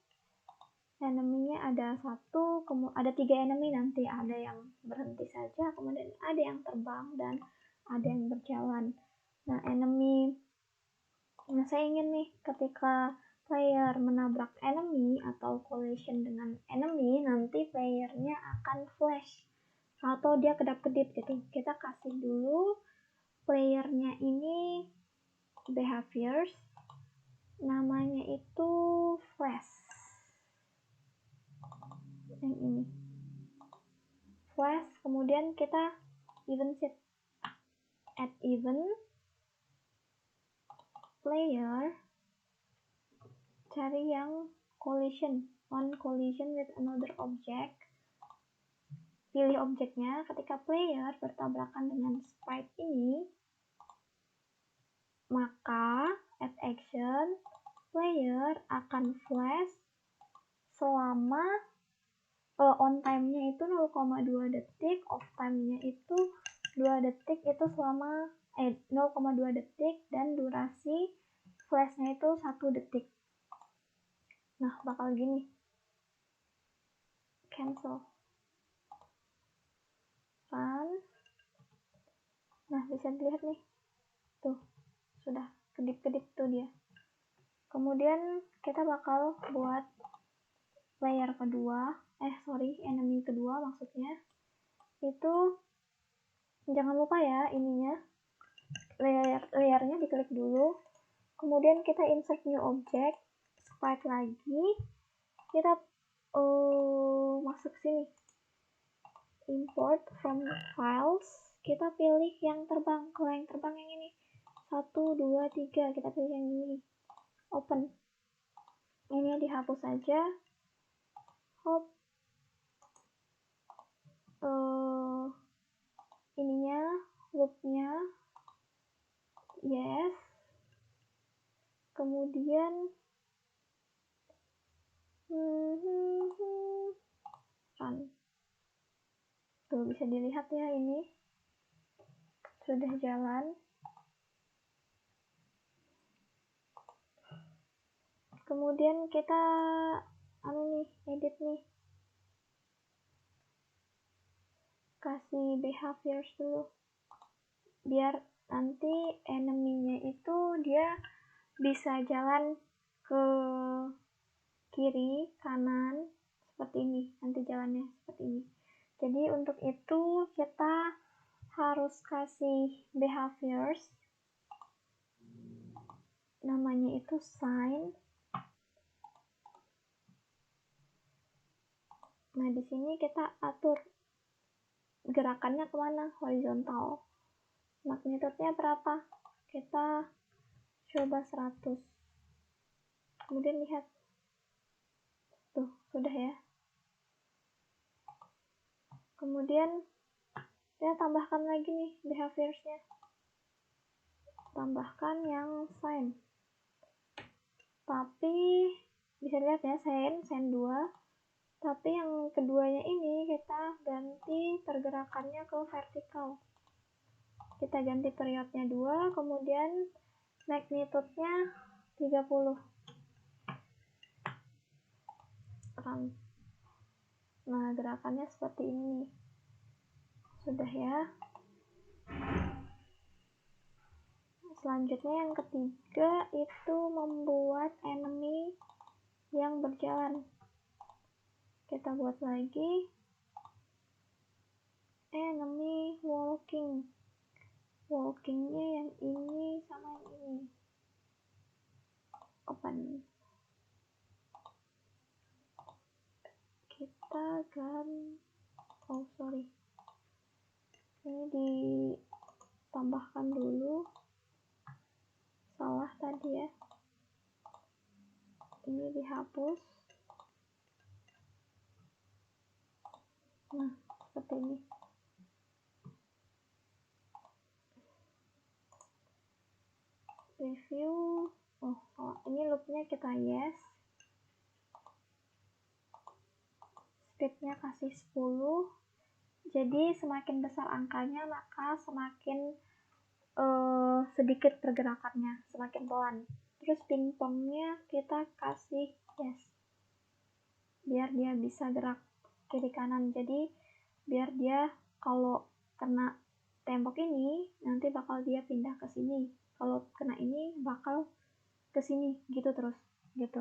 Enemy-nya ada satu, ada 3 enemy nanti. Ada yang berhenti saja, kemudian ada yang terbang, dan ada yang berjalan. Nah, enemy, nah saya ingin nih ketika player menabrak enemy atau collision dengan enemy, nanti playernya akan flash atau dia kedap-kedip gitu. Kita kasih dulu playernya ini behaviors, namanya itu flash. Yang ini flash, kemudian kita even set, add event player, cari yang collision, on collision with another object. Pilih objeknya. Ketika player bertabrakan dengan sprite ini, maka add action, player akan flash selama on time-nya itu 0,2 detik, off time-nya itu 2 detik, itu selama 0,2 detik, dan durasi flash-nya itu 1 detik. Nah, bakal gini. Cancel. Run. Nah, bisa dilihat nih. Tuh, sudah kedip-kedip tuh dia. Kemudian kita bakal buat player kedua, enemy kedua maksudnya. Itu jangan lupa ya ininya, layernya diklik dulu. Kemudian kita insert new object, sprite lagi. Kita masuk sini. Import from files. Kita pilih yang terbang. Kalau yang terbang yang ini. 1, 2, 3. Kita pilih yang ini. Open. Ini dihapus saja. Hop. Ininya, loopnya. Yes. Kemudian Run. Tuh bisa dilihat ya, ini sudah jalan. Kemudian kita edit nih, kasih behaviors dulu biar nanti enemy-nya itu dia bisa jalan ke kiri kanan seperti ini, nanti jalannya seperti ini. Jadi untuk itu kita harus kasih behaviors, namanya itu sign. Nah di sini kita atur gerakannya kemana, horizontal. Magnitude-nya berapa? Kita coba 100. Kemudian lihat, tuh sudah ya. Kemudian kita tambahkan lagi nih behaviorsnya, tambahkan yang sign. Tapi bisa lihat ya, sign 2. Tapi yang keduanya ini kita ganti pergerakannya ke vertikal. Kita ganti periodnya 2, kemudian magnitude-nya 30. Run. Nah, gerakannya seperti ini. Sudah ya. Selanjutnya yang ketiga itu membuat enemy yang berjalan. Kita buat lagi enemy walking. Walkingnya yang ini sama yang ini. Open. Kita ini ditambahkan dulu, salah tadi ya, ini dihapus. Nah seperti ini. Review, ini loopnya kita yes, speednya kasih 10. Jadi semakin besar angkanya maka semakin sedikit pergerakannya, semakin pelan. Terus pingpongnya kita kasih yes, biar dia bisa gerak kiri kanan. Jadi biar dia kalau kena tembok ini nanti bakal dia pindah ke sini, kalau kena ini bakal ke sini, gitu terus gitu.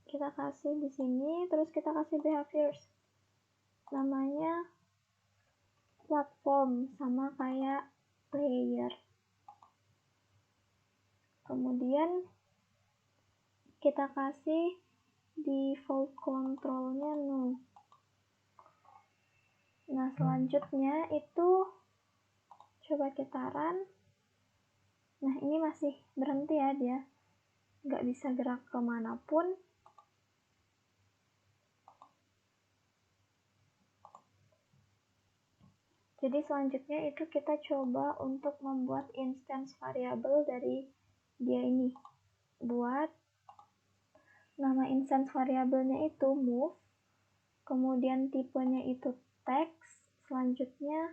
Kita kasih di sini, terus kita kasih behaviors, namanya platform sama kayak player. Kemudian kita kasih default controlnya no. Nah selanjutnya itu coba kita run. Nah ini masih berhenti ya, dia nggak bisa gerak kemanapun. Jadi selanjutnya itu kita coba untuk membuat instance variable dari dia ini. Buat nama instance variabelnya itu move, kemudian tipenya itu text, selanjutnya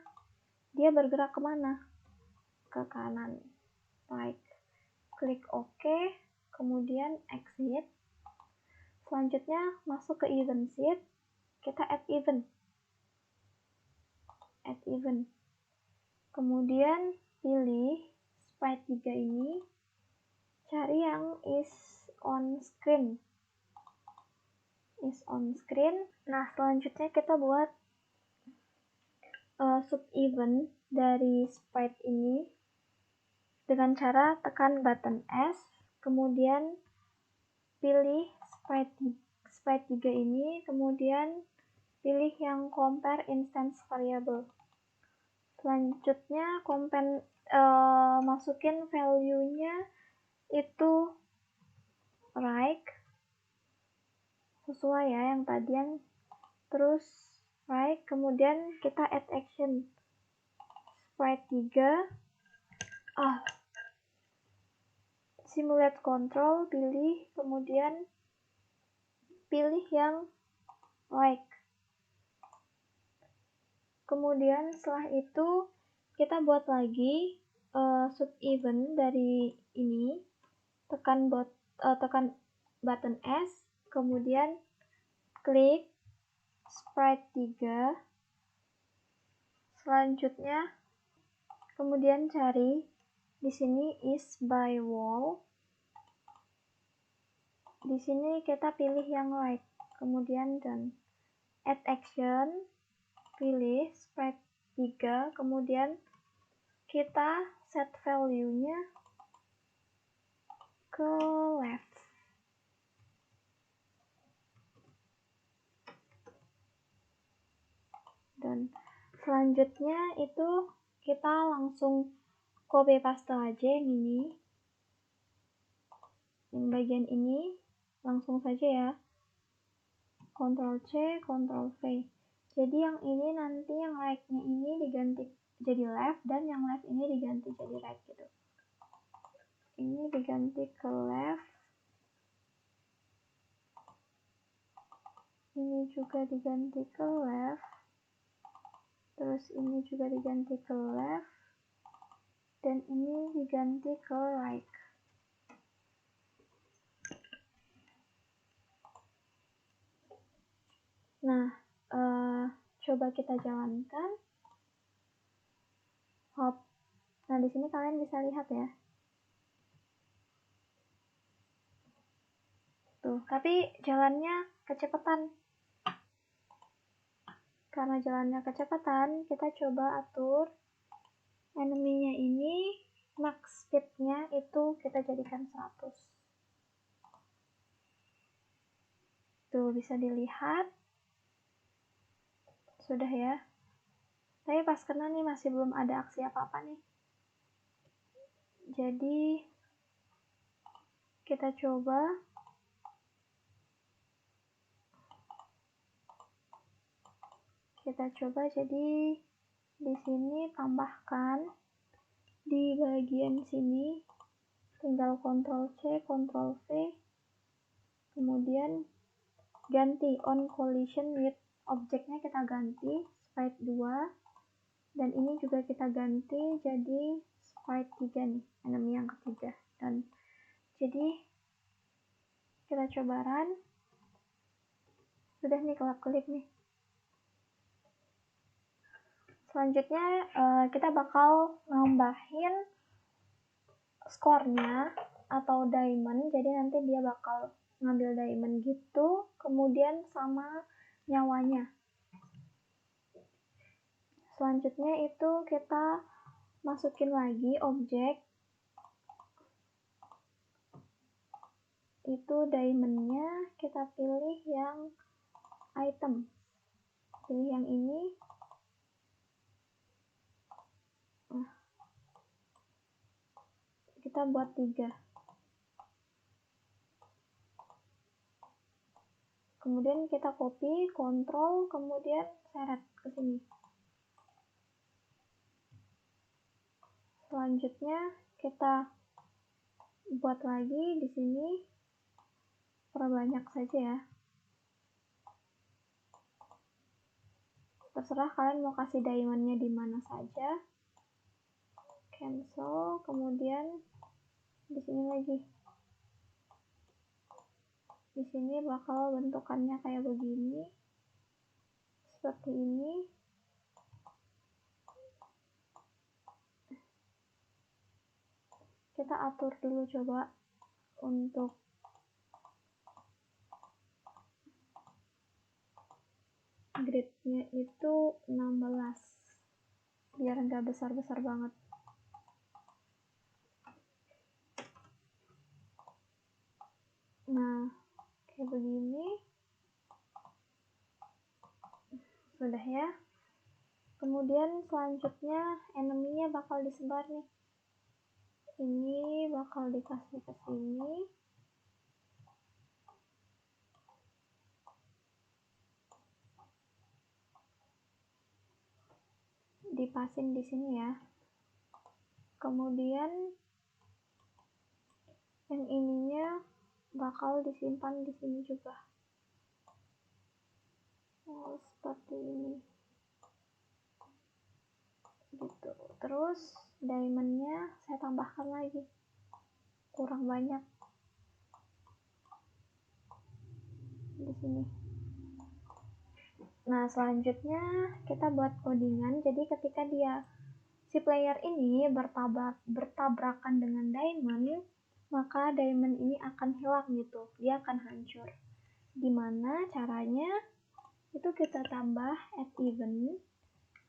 dia bergerak kemana? Ke kanan. Right. Klik OK, kemudian exit. Selanjutnya masuk ke event sheet, kita add event. Kemudian pilih sprite 3 ini, cari yang is on screen. Nah selanjutnya kita buat sub event dari sprite ini dengan cara tekan button S, kemudian pilih sprite 3 ini, kemudian pilih yang compare instance variable. Selanjutnya masukin value-nya itu right, sesuai ya yang tadi, terus right, kemudian kita add action sprite 3 simulate control, pilih, kemudian pilih yang like. Kemudian setelah itu kita buat lagi sub event dari ini, tekan button S, kemudian klik sprite 3. Selanjutnya kemudian cari di sini is by wall. Di sini kita pilih yang like, kemudian done. Add action, pilih sprite 3, kemudian kita set value-nya ke left. Dan selanjutnya itu kita langsung copy paste aja yang ini. Yang bagian ini langsung saja ya. Ctrl C, Ctrl V. Jadi yang ini nanti yang like-nya ini diganti jadi left, dan yang left ini diganti jadi right gitu. Ini diganti ke left. Ini juga diganti ke left. Terus ini juga diganti ke left. Dan ini diganti ke right. Nah, coba kita jalankan. Hop. Nah, di sini kalian bisa lihat ya. Tuh, tapi jalannya kecepatan. Karena jalannya kecepatan, kita coba atur enemy-nya ini, max speed-nya itu kita jadikan 100. Tuh, bisa dilihat. Sudah ya. Tapi pas kena nih masih belum ada aksi apa-apa nih. Jadi kita coba jadi di sini tambahkan di bagian sini, tinggal Ctrl C, Ctrl V, kemudian ganti on collision with objeknya kita ganti sprite 2, dan ini juga kita ganti jadi sprite 3 nih, enemy yang ketiga. Dan jadi kita coba run. Sudah nih kelap-kelip nih. Selanjutnya kita bakal nambahin skornya atau diamond, jadi nanti dia bakal ngambil diamond gitu, kemudian sama nyawanya. Selanjutnya itu kita masukin lagi objek, itu diamondnya kita pilih yang item, pilih yang ini. Kita buat 3. Kemudian kita copy, kontrol, kemudian seret ke sini. Selanjutnya kita buat lagi di sini, perbanyak saja ya. Terserah kalian mau kasih diamondnya di mana saja. Cancel, kemudian di sini lagi. Di sini bakal bentukannya kayak begini, seperti ini. Kita atur dulu coba untuk gridnya itu 16, biar nggak besar-besar banget. Nah, kayak begini. Sudah ya. Kemudian selanjutnya enemy-nya bakal disebar nih. Ini bakal dikasih ke sini. Dipasin di sini ya. Kemudian yang ininya bakal disimpan di sini juga. Seperti ini gitu. Terus diamondnya saya tambahkan lagi, kurang banyak di sini. Nah, selanjutnya kita buat codingan. Jadi ketika si player ini bertabrakan dengan diamond, maka diamond ini akan hilang gitu, dia akan hancur. Gimana caranya? Itu kita tambah add event,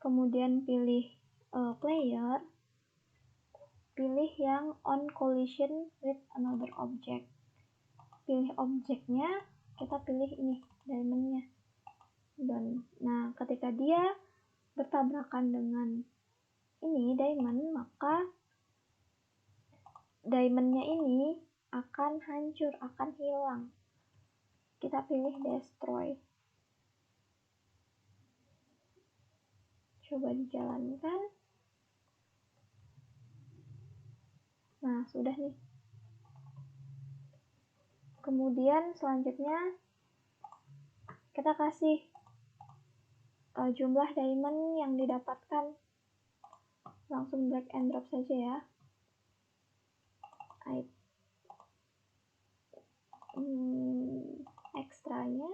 kemudian pilih player, pilih yang on collision with another object, pilih objeknya, kita pilih ini diamondnya. Dan nah, ketika dia bertabrakan dengan ini diamond, maka diamondnya ini akan hancur, akan hilang. Kita pilih destroy. Coba dijalankan. Nah, sudah nih. Kemudian selanjutnya kita kasih jumlah diamond yang didapatkan. Langsung drag and drop saja ya. Ekstranya.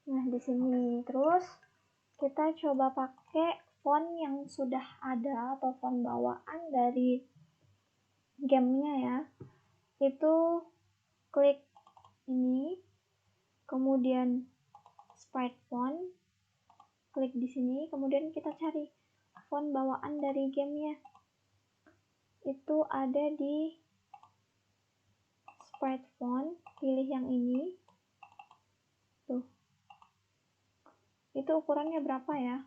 Nah, di sini terus kita coba pakai font yang sudah ada atau font bawaan dari gamenya ya. Itu klik ini, kemudian sprite font, klik di sini, kemudian kita cari font bawaan dari gamenya. Itu ada di sprite font, pilih yang ini. Tuh. Itu ukurannya berapa ya?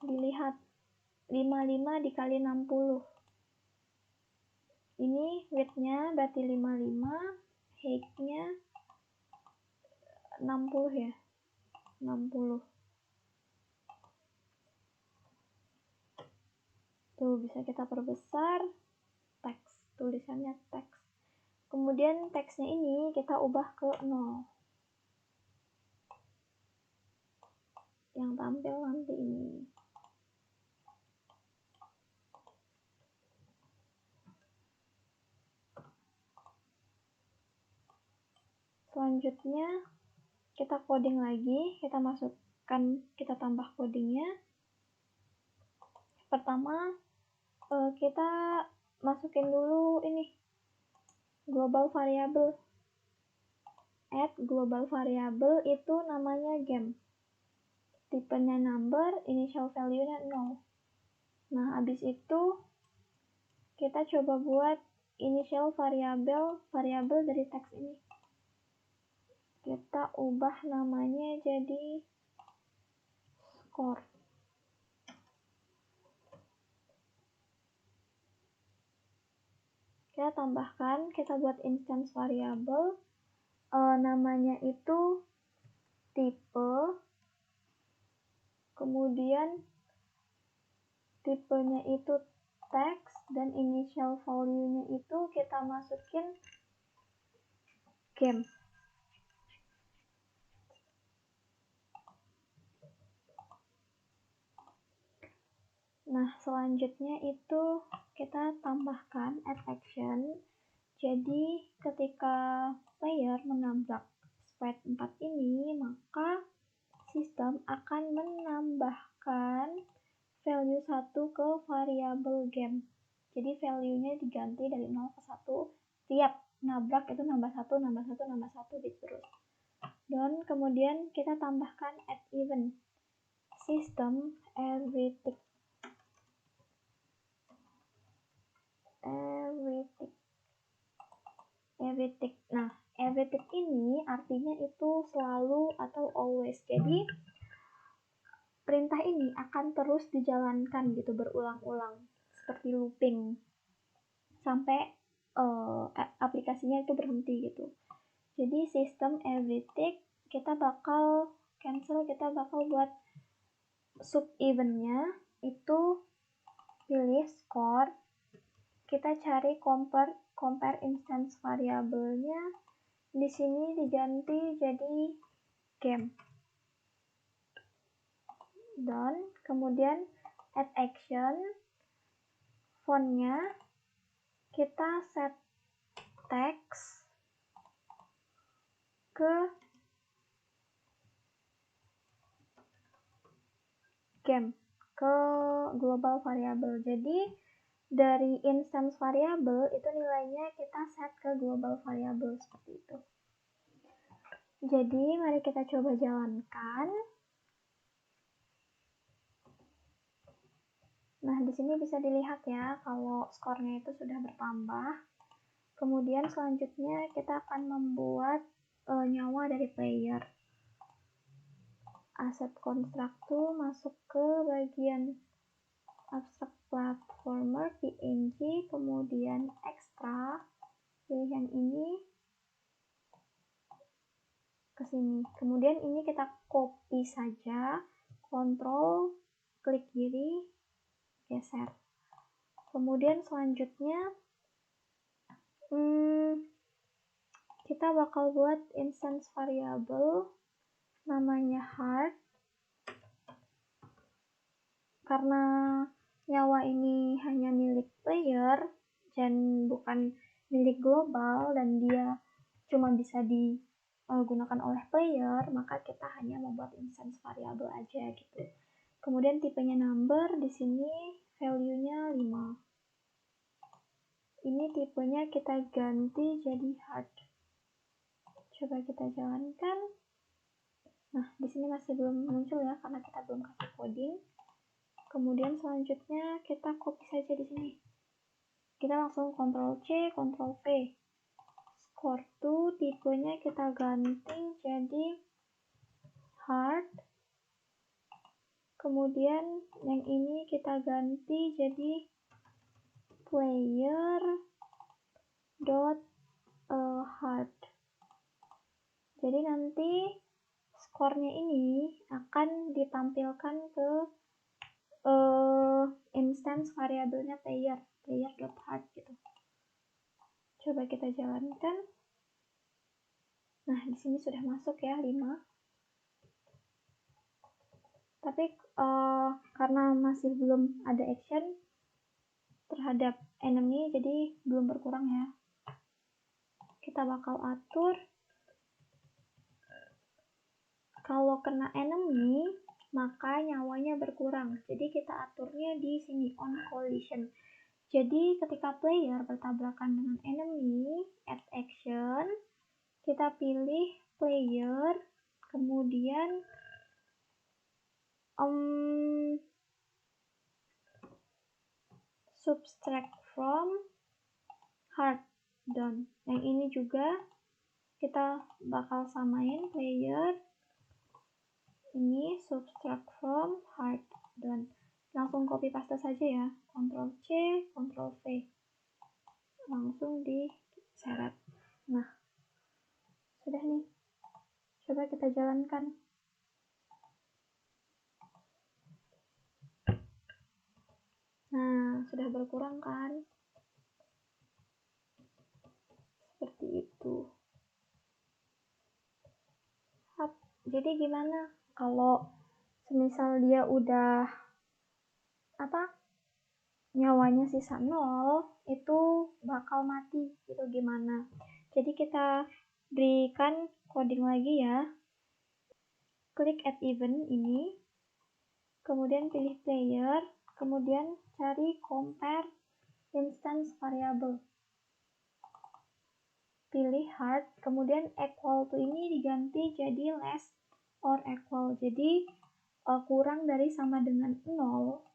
Dilihat 55 dikali 60. Ini width-nya berarti 55, height-nya 60 ya. 60. Tuh, bisa kita perbesar. Teks, tulisannya teks. Kemudian teksnya ini kita ubah ke 0. Yang tampil nanti ini. Selanjutnya kita coding lagi, kita tambah codingnya. Pertama kita masukin dulu ini global variable. Add global variable itu namanya game. Tipenya number, initial value-nya 0. Nah, habis itu kita coba buat initial variable dari teks ini. Kita ubah namanya jadi score. Kita tambahkan, kita buat instance variable, namanya itu tipe, kemudian tipenya itu text, dan initial value-nya itu kita masukin game. Nah, selanjutnya itu kita tambahkan add action. Jadi ketika player menabrak sprite 4 ini, maka sistem akan menambahkan value 1 ke variabel game. Jadi value-nya diganti dari 0 ke 1. Tiap nabrak itu nambah 1, nambah 1, nambah 1 gitu terus. Dan kemudian kita tambahkan add event. System every tick. Nah, every tick ini artinya itu selalu atau always. Jadi perintah ini akan terus dijalankan gitu, berulang-ulang, seperti looping sampai aplikasinya itu berhenti gitu. Jadi sistem every tick kita bakal cancel, kita bakal buat sub eventnya itu pilih score, kita cari compare instance variabelnya, di sini diganti jadi game. Done. Kemudian add action, fontnya kita set text ke game, ke global variable. Jadi dari instance variable itu nilainya kita set ke global variable seperti itu. Jadi mari kita coba jalankan. Nah, di sini bisa dilihat ya kalau skornya itu sudah bertambah. Kemudian selanjutnya kita akan membuat nyawa dari player. Asset constructor masuk ke bagian abstract platformer PNG, kemudian extra, pilihan ini ke sini. Kemudian ini kita copy saja, kontrol, klik kiri, geser. Kemudian selanjutnya kita bakal buat instance variable namanya heart. Karena nyawa ini hanya milik player dan bukan milik global dan dia cuma bisa digunakan oleh player, maka kita hanya membuat instance variable aja gitu. Kemudian tipenya number, di sini value-nya 5. Ini tipenya kita ganti jadi heart. Coba kita jalankan. Nah, di sini masih belum muncul ya karena kita belum kasih coding. Kemudian selanjutnya kita copy saja di sini. Kita langsung Ctrl C, Ctrl V. Score to tipenya kita ganti jadi heart. Kemudian yang ini kita ganti jadi player dot heart. Jadi nanti skornya ini akan ditampilkan ke instance variabelnya player.heart gitu. Coba kita jalankan. Nah, di sini sudah masuk ya 5. Tapi karena masih belum ada action terhadap enemy, jadi belum berkurang ya. Kita bakal atur kalau kena enemy maka nyawanya berkurang. Jadi kita aturnya di sini on collision. Jadi ketika player bertabrakan dengan enemy, add action, kita pilih player, kemudian subtract from heart done. Yang ini juga kita bakal samain player, ini subtract from heart done. Langsung copy paste saja ya, Ctrl C, Ctrl V, langsung diseret. Nah, sudah nih, coba kita jalankan. Nah, sudah berkurang kan? Seperti itu. Jadi gimana kalau semisal dia udah nyawanya sisa 0, itu bakal mati gitu gimana? Jadi kita berikan coding lagi ya. Klik add event ini, kemudian pilih player, kemudian cari compare instance variable. Pilih heart, kemudian equal to ini diganti jadi less or equal. Jadi kurang dari sama dengan 0.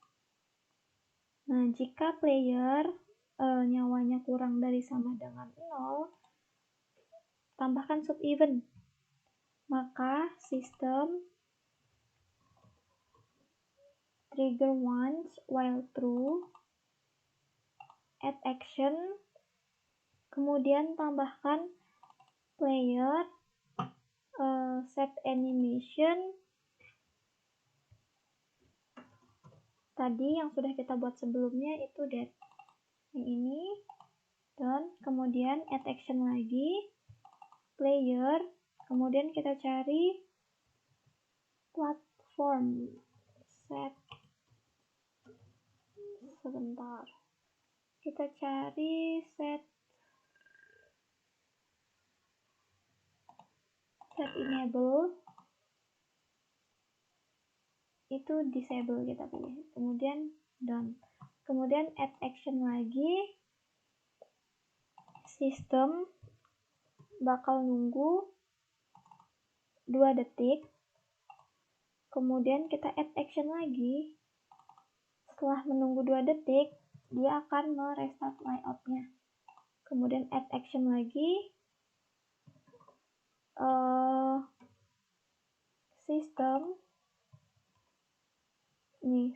Nah, jika player nyawanya kurang dari sama dengan 0, tambahkan sub event. Maka sistem trigger once while true, add action, kemudian tambahkan player set animation tadi yang sudah kita buat sebelumnya itu that. Yang ini done, kemudian add action lagi, player, kemudian kita cari platform, set, sebentar, kita cari set enable, itu disable kita pilih, kemudian done, kemudian add action lagi, sistem bakal nunggu 2 detik, kemudian kita add action lagi. Setelah menunggu 2 detik, dia akan merestart layoutnya. Kemudian add action lagi, sistem, nih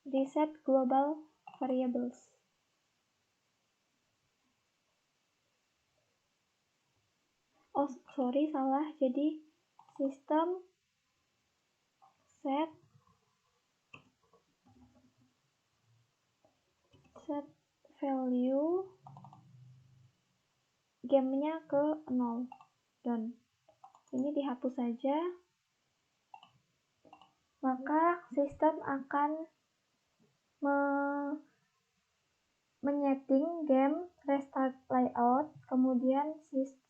reset global variables. Oh sorry, salah, jadi sistem set value gamenya ke 0, dan ini dihapus saja, maka sistem akan menyeting game restart layout, kemudian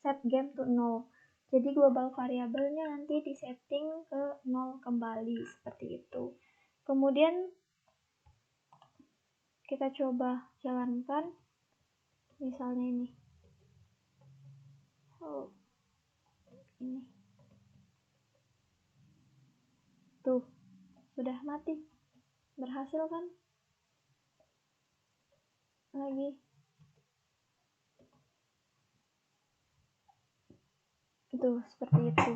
set game to 0. Jadi global variabelnya nanti disetting ke 0 kembali, seperti itu. Kemudian kita coba jalankan, misalnya ini. Oh, ini. Tuh, sudah mati. Berhasil kan? Lagi. Tuh, seperti itu.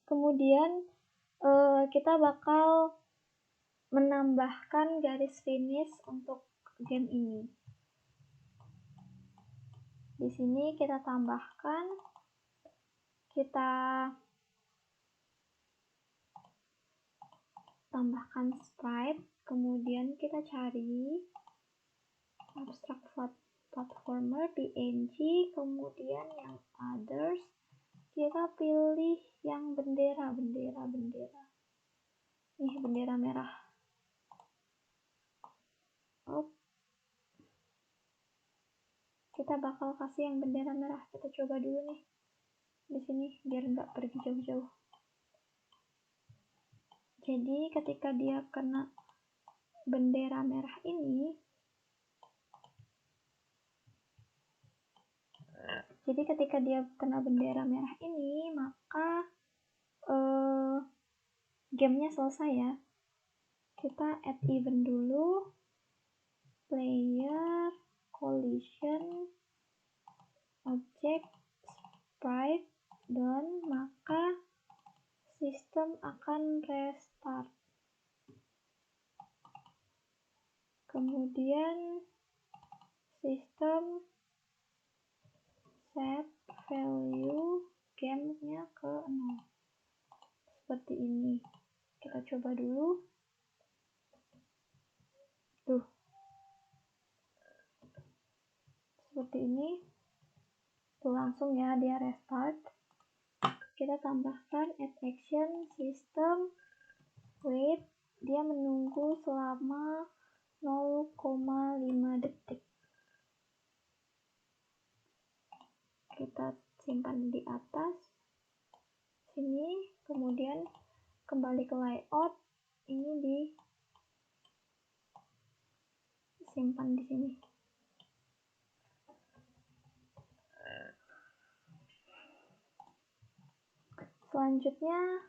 Kemudian kita bakal menambahkan garis finish untuk game ini. Di sini kita tambahkan, sprite, kemudian kita cari abstract platformer PNG, kemudian yang others, kita pilih yang bendera. Nih, bendera merah. Kita bakal kasih yang bendera merah. Kita coba dulu nih di sini biar nggak pergi jauh-jauh. Jadi ketika dia kena bendera merah ini, maka gamenya selesai ya. Kita add event dulu, player, collision, object, sprite, dan maka sistem akan restart. Kemudian sistem set value gamenya ke 0. Seperti ini. Kita coba dulu. Tuh. Seperti ini. Tuh, langsung ya dia restart. Kita tambahkan add action system wait, dia menunggu selama 0,5 detik. Kita simpan di atas sini, kemudian kembali ke layout, ini disimpan di sini. Selanjutnya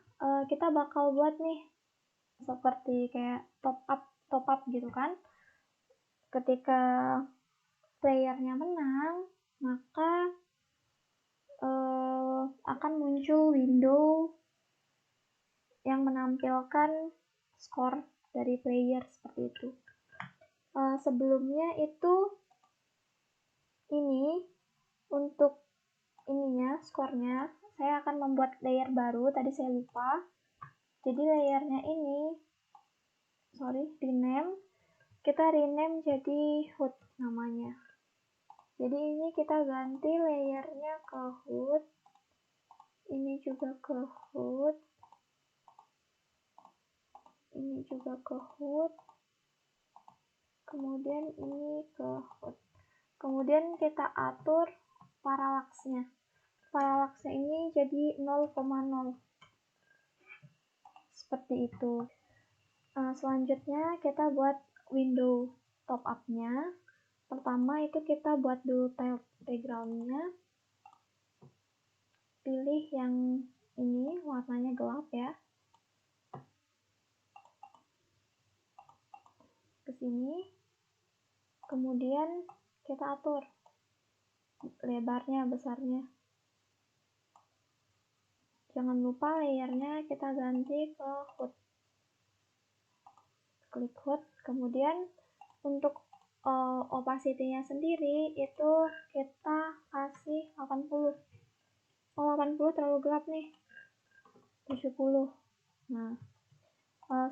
kita bakal buat nih seperti kayak top up gitu kan. Ketika playernya menang, maka akan muncul window yang menampilkan skor dari player seperti itu. sebelumnya itu ini untuk ininya, skornya, saya akan membuat layer baru, tadi saya lupa. Jadi layernya ini, kita rename jadi HUD namanya. Jadi ini kita ganti layernya ke HUD, ini juga ke HUD, ini juga ke HUD, kemudian ini ke HUD. Kemudian kita atur parallax-nya. Parallax-nya ini jadi 0,0. Seperti itu. Selanjutnya kita buat window top up-nya. Pertama itu kita buat dulu tile background-nya. Pilih yang ini warnanya gelap ya. Ke sini. Kemudian kita atur lebarnya, besarnya. Jangan lupa layernya kita ganti ke HUD. Klik HUD. Kemudian untuk opacity-nya sendiri itu kita kasih 80. 80 terlalu gelap nih. 70. Nah,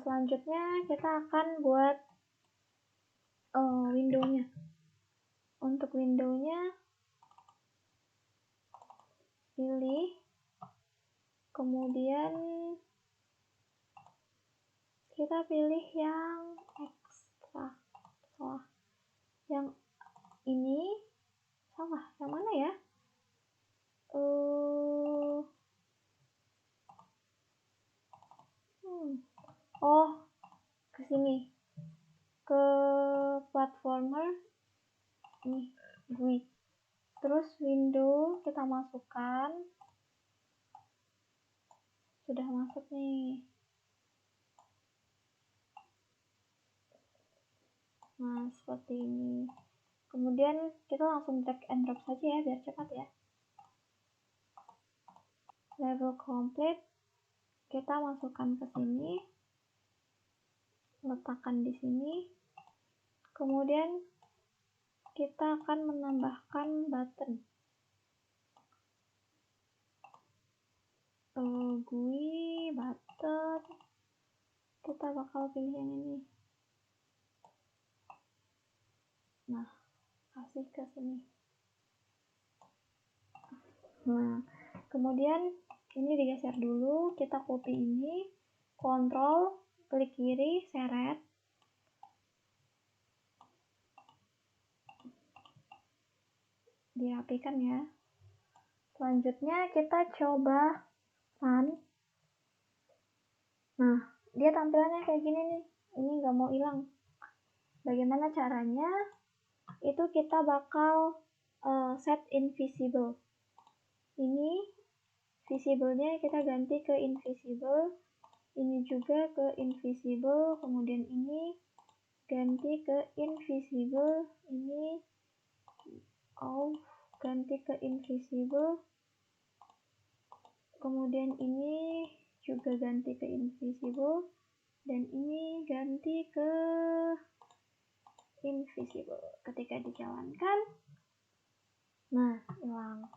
selanjutnya kita akan buat window-nya. Untuk window-nya pilih, kemudian kita pilih yang ekstra. Yang ini salah, yang mana ya? Ke sini, ke platformer nih, GUI. Terus window kita masukkan, sudah masuk nih. Nah, seperti ini. Kemudian kita langsung drag and drop saja ya, biar cepat ya. Level complete, kita masukkan ke sini, letakkan di sini. Kemudian kita akan menambahkan button. GUI, button. Kita bakal pilih yang ini. Nah, kasih ke sini. Nah, kemudian ini digeser dulu, kita copy ini, Ctrl, klik kiri, seret. Dirapikan ya. Selanjutnya kita coba run. Nah, dia tampilannya kayak gini nih. Ini nggak mau hilang. Bagaimana caranya? Itu kita bakal set invisible. Ini visible-nya kita ganti ke invisible. Ini juga ke invisible. Kemudian ini ganti ke invisible. Ini off, ganti ke invisible. Kemudian ini juga ganti ke invisible. Dan ini ganti ke invisible. Ketika dijalankan, nah, hilang.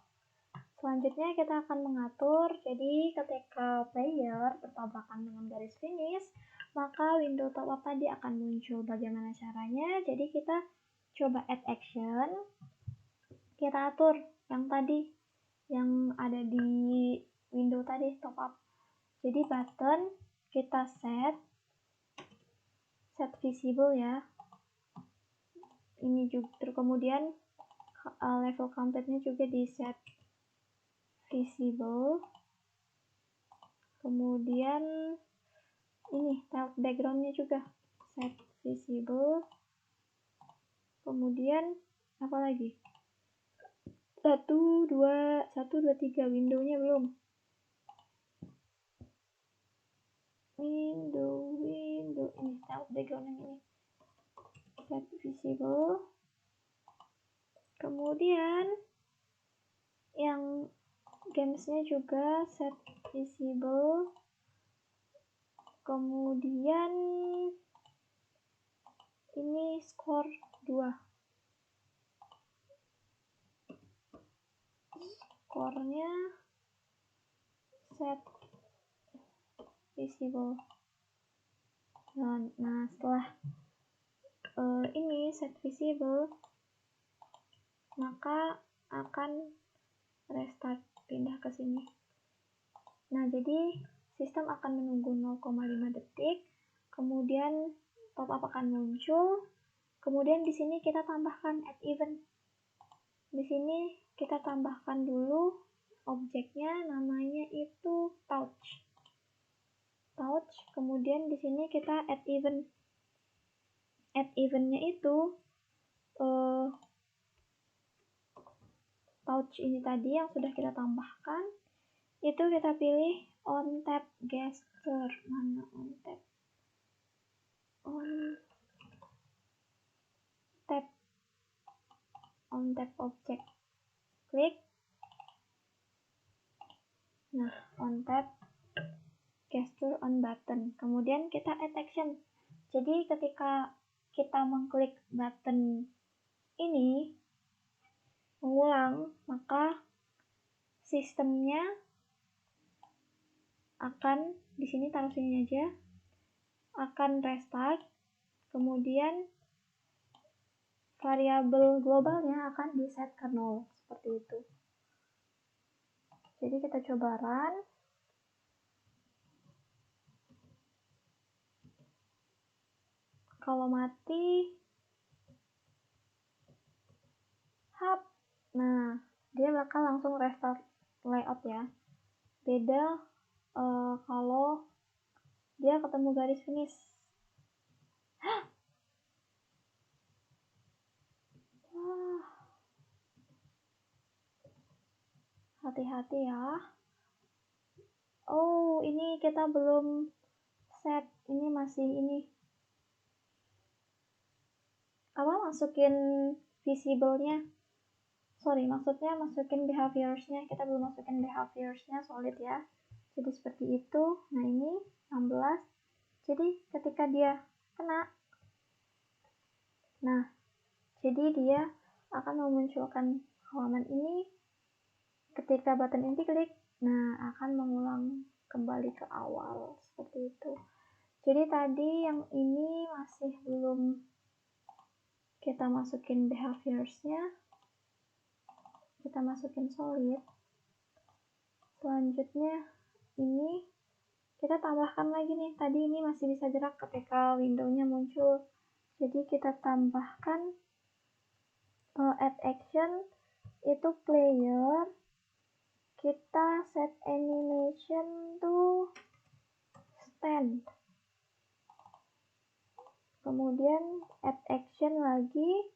Selanjutnya kita akan mengatur, jadi ketika player bertabrakan dengan garis finish, maka window top up tadi akan muncul. Bagaimana caranya? Jadi kita coba add action, kita atur yang tadi, yang ada di window tadi, top up. Jadi button kita set visible ya. Ini juga, kemudian level complete-nya juga di set visible. Kemudian ini tile background-nya juga set visible. Kemudian apa lagi? 1, 2, 3 window-nya belum. Window ini tile background yang ini. Set visible. Kemudian yang games-nya juga set visible. Kemudian ini skor 2. Skornya set visible. Nah setelah ini set visible, maka akan restart, pindah ke sini. Nah, jadi sistem akan menunggu 0,5 detik, kemudian pop-up akan muncul, kemudian di sini kita tambahkan add event. Di sini kita tambahkan dulu objeknya, namanya itu touch. Kemudian di sini kita add event. Add eventnya itu touch ini tadi yang sudah kita tambahkan, itu kita pilih on tap gesture. Mana on tap? On tap object. Klik. Nah, on tap gesture on button. Kemudian kita add action. Jadi ketika kita mengklik button ini mengulang, maka sistemnya akan di sini, taruh sini aja, akan restart. Kemudian variabel globalnya akan di set ke 0 seperti itu. Jadi kita coba run. Kalau mati, nah dia bakal langsung restart layout ya. Beda kalau dia ketemu garis finish. Hati-hati ya. Oh, ini kita belum set. Ini masih ini. Masukin visible-nya. Maksudnya masukin behaviors-nya. Kita belum masukin behaviors-nya solid ya. Jadi seperti itu. Nah, ini 16. Jadi ketika dia kena, nah, jadi dia akan memunculkan halaman ini. Ketika button ini diklik, nah akan mengulang kembali ke awal seperti itu. Jadi tadi yang ini masih belum kita masukin behaviors-nya, kita masukin solid. Selanjutnya ini kita tambahkan lagi nih, tadi ini masih bisa gerak ketika window-nya muncul. Jadi kita tambahkan add action itu player. Kita set animation to stand. Kemudian add action lagi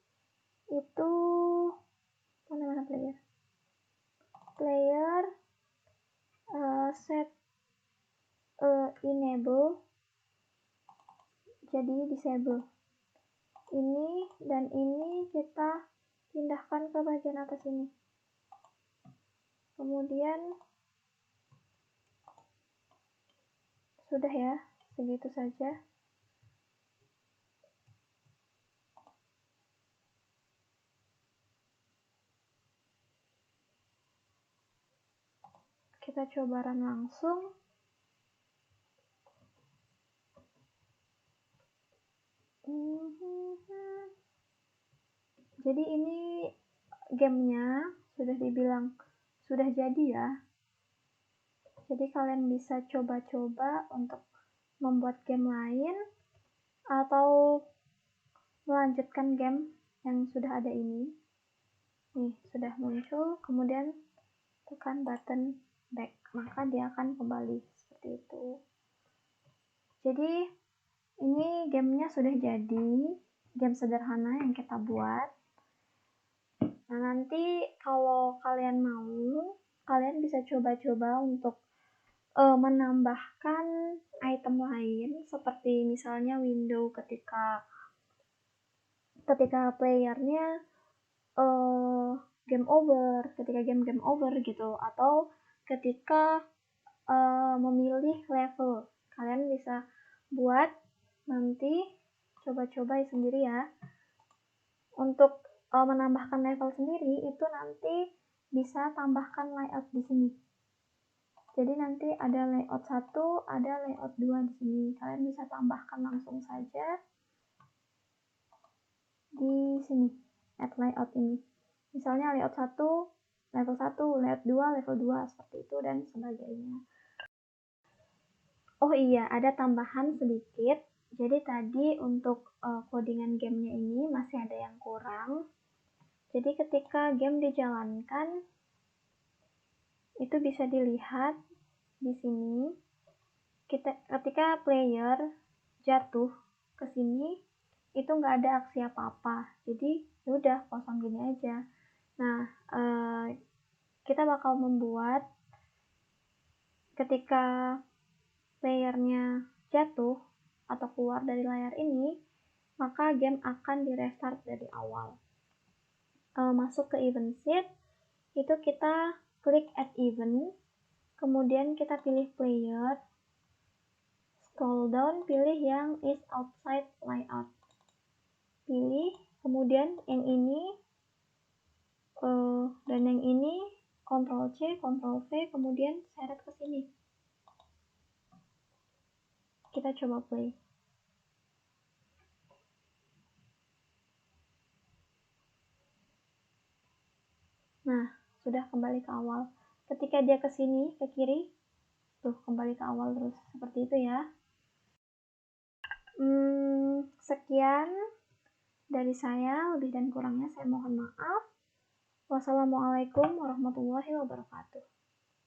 itu mana player? Player set enable jadi disable. Ini dan ini kita pindahkan ke bagian atas ini. Kemudian sudah ya, segitu saja. Kita coba run langsung. Jadi ini gamenya sudah dibilang sudah jadi ya. Jadi kalian bisa coba-coba untuk membuat game lain atau melanjutkan game yang sudah ada ini. Nih, sudah muncul, kemudian tekan button back, maka dia akan kembali seperti itu. Jadi ini gamenya sudah jadi, game sederhana yang kita buat. Nah, nanti kalau kalian mau, kalian bisa coba-coba untuk menambahkan item lain, seperti misalnya window ketika playernya game over, ketika game over gitu, atau ketika memilih level. Kalian bisa buat nanti coba-coba sendiri ya. Untuk menambahkan level sendiri itu nanti bisa tambahkan layout di sini. Jadi nanti ada layout 1, ada layout 2 di sini. Kalian bisa tambahkan langsung saja di sini, add layout ini. Misalnya layout 1, level 1, layout 2, level 2, seperti itu dan sebagainya. Oh iya, ada tambahan sedikit. Jadi tadi untuk codingan gamenya ini masih ada yang kurang. Jadi ketika game dijalankan, itu bisa dilihat di sini. Ketika player jatuh ke sini, itu nggak ada aksi apa-apa. Jadi udah kosong gini aja. Nah, kita bakal membuat ketika playernya jatuh atau keluar dari layar ini, maka game akan di-restart dari awal. Masuk ke event sheet, itu kita klik add event, kemudian kita pilih player, scroll down, pilih yang is outside layout. Pilih, kemudian yang ini dan yang ini Ctrl C, Ctrl V, kemudian seret ke sini. Kita coba play. Nah, sudah kembali ke awal. Ketika dia ke sini, ke kiri, tuh kembali ke awal terus. Seperti itu ya. Sekian dari saya, lebih dan kurangnya saya mohon maaf. Wassalamualaikum warahmatullahi wabarakatuh.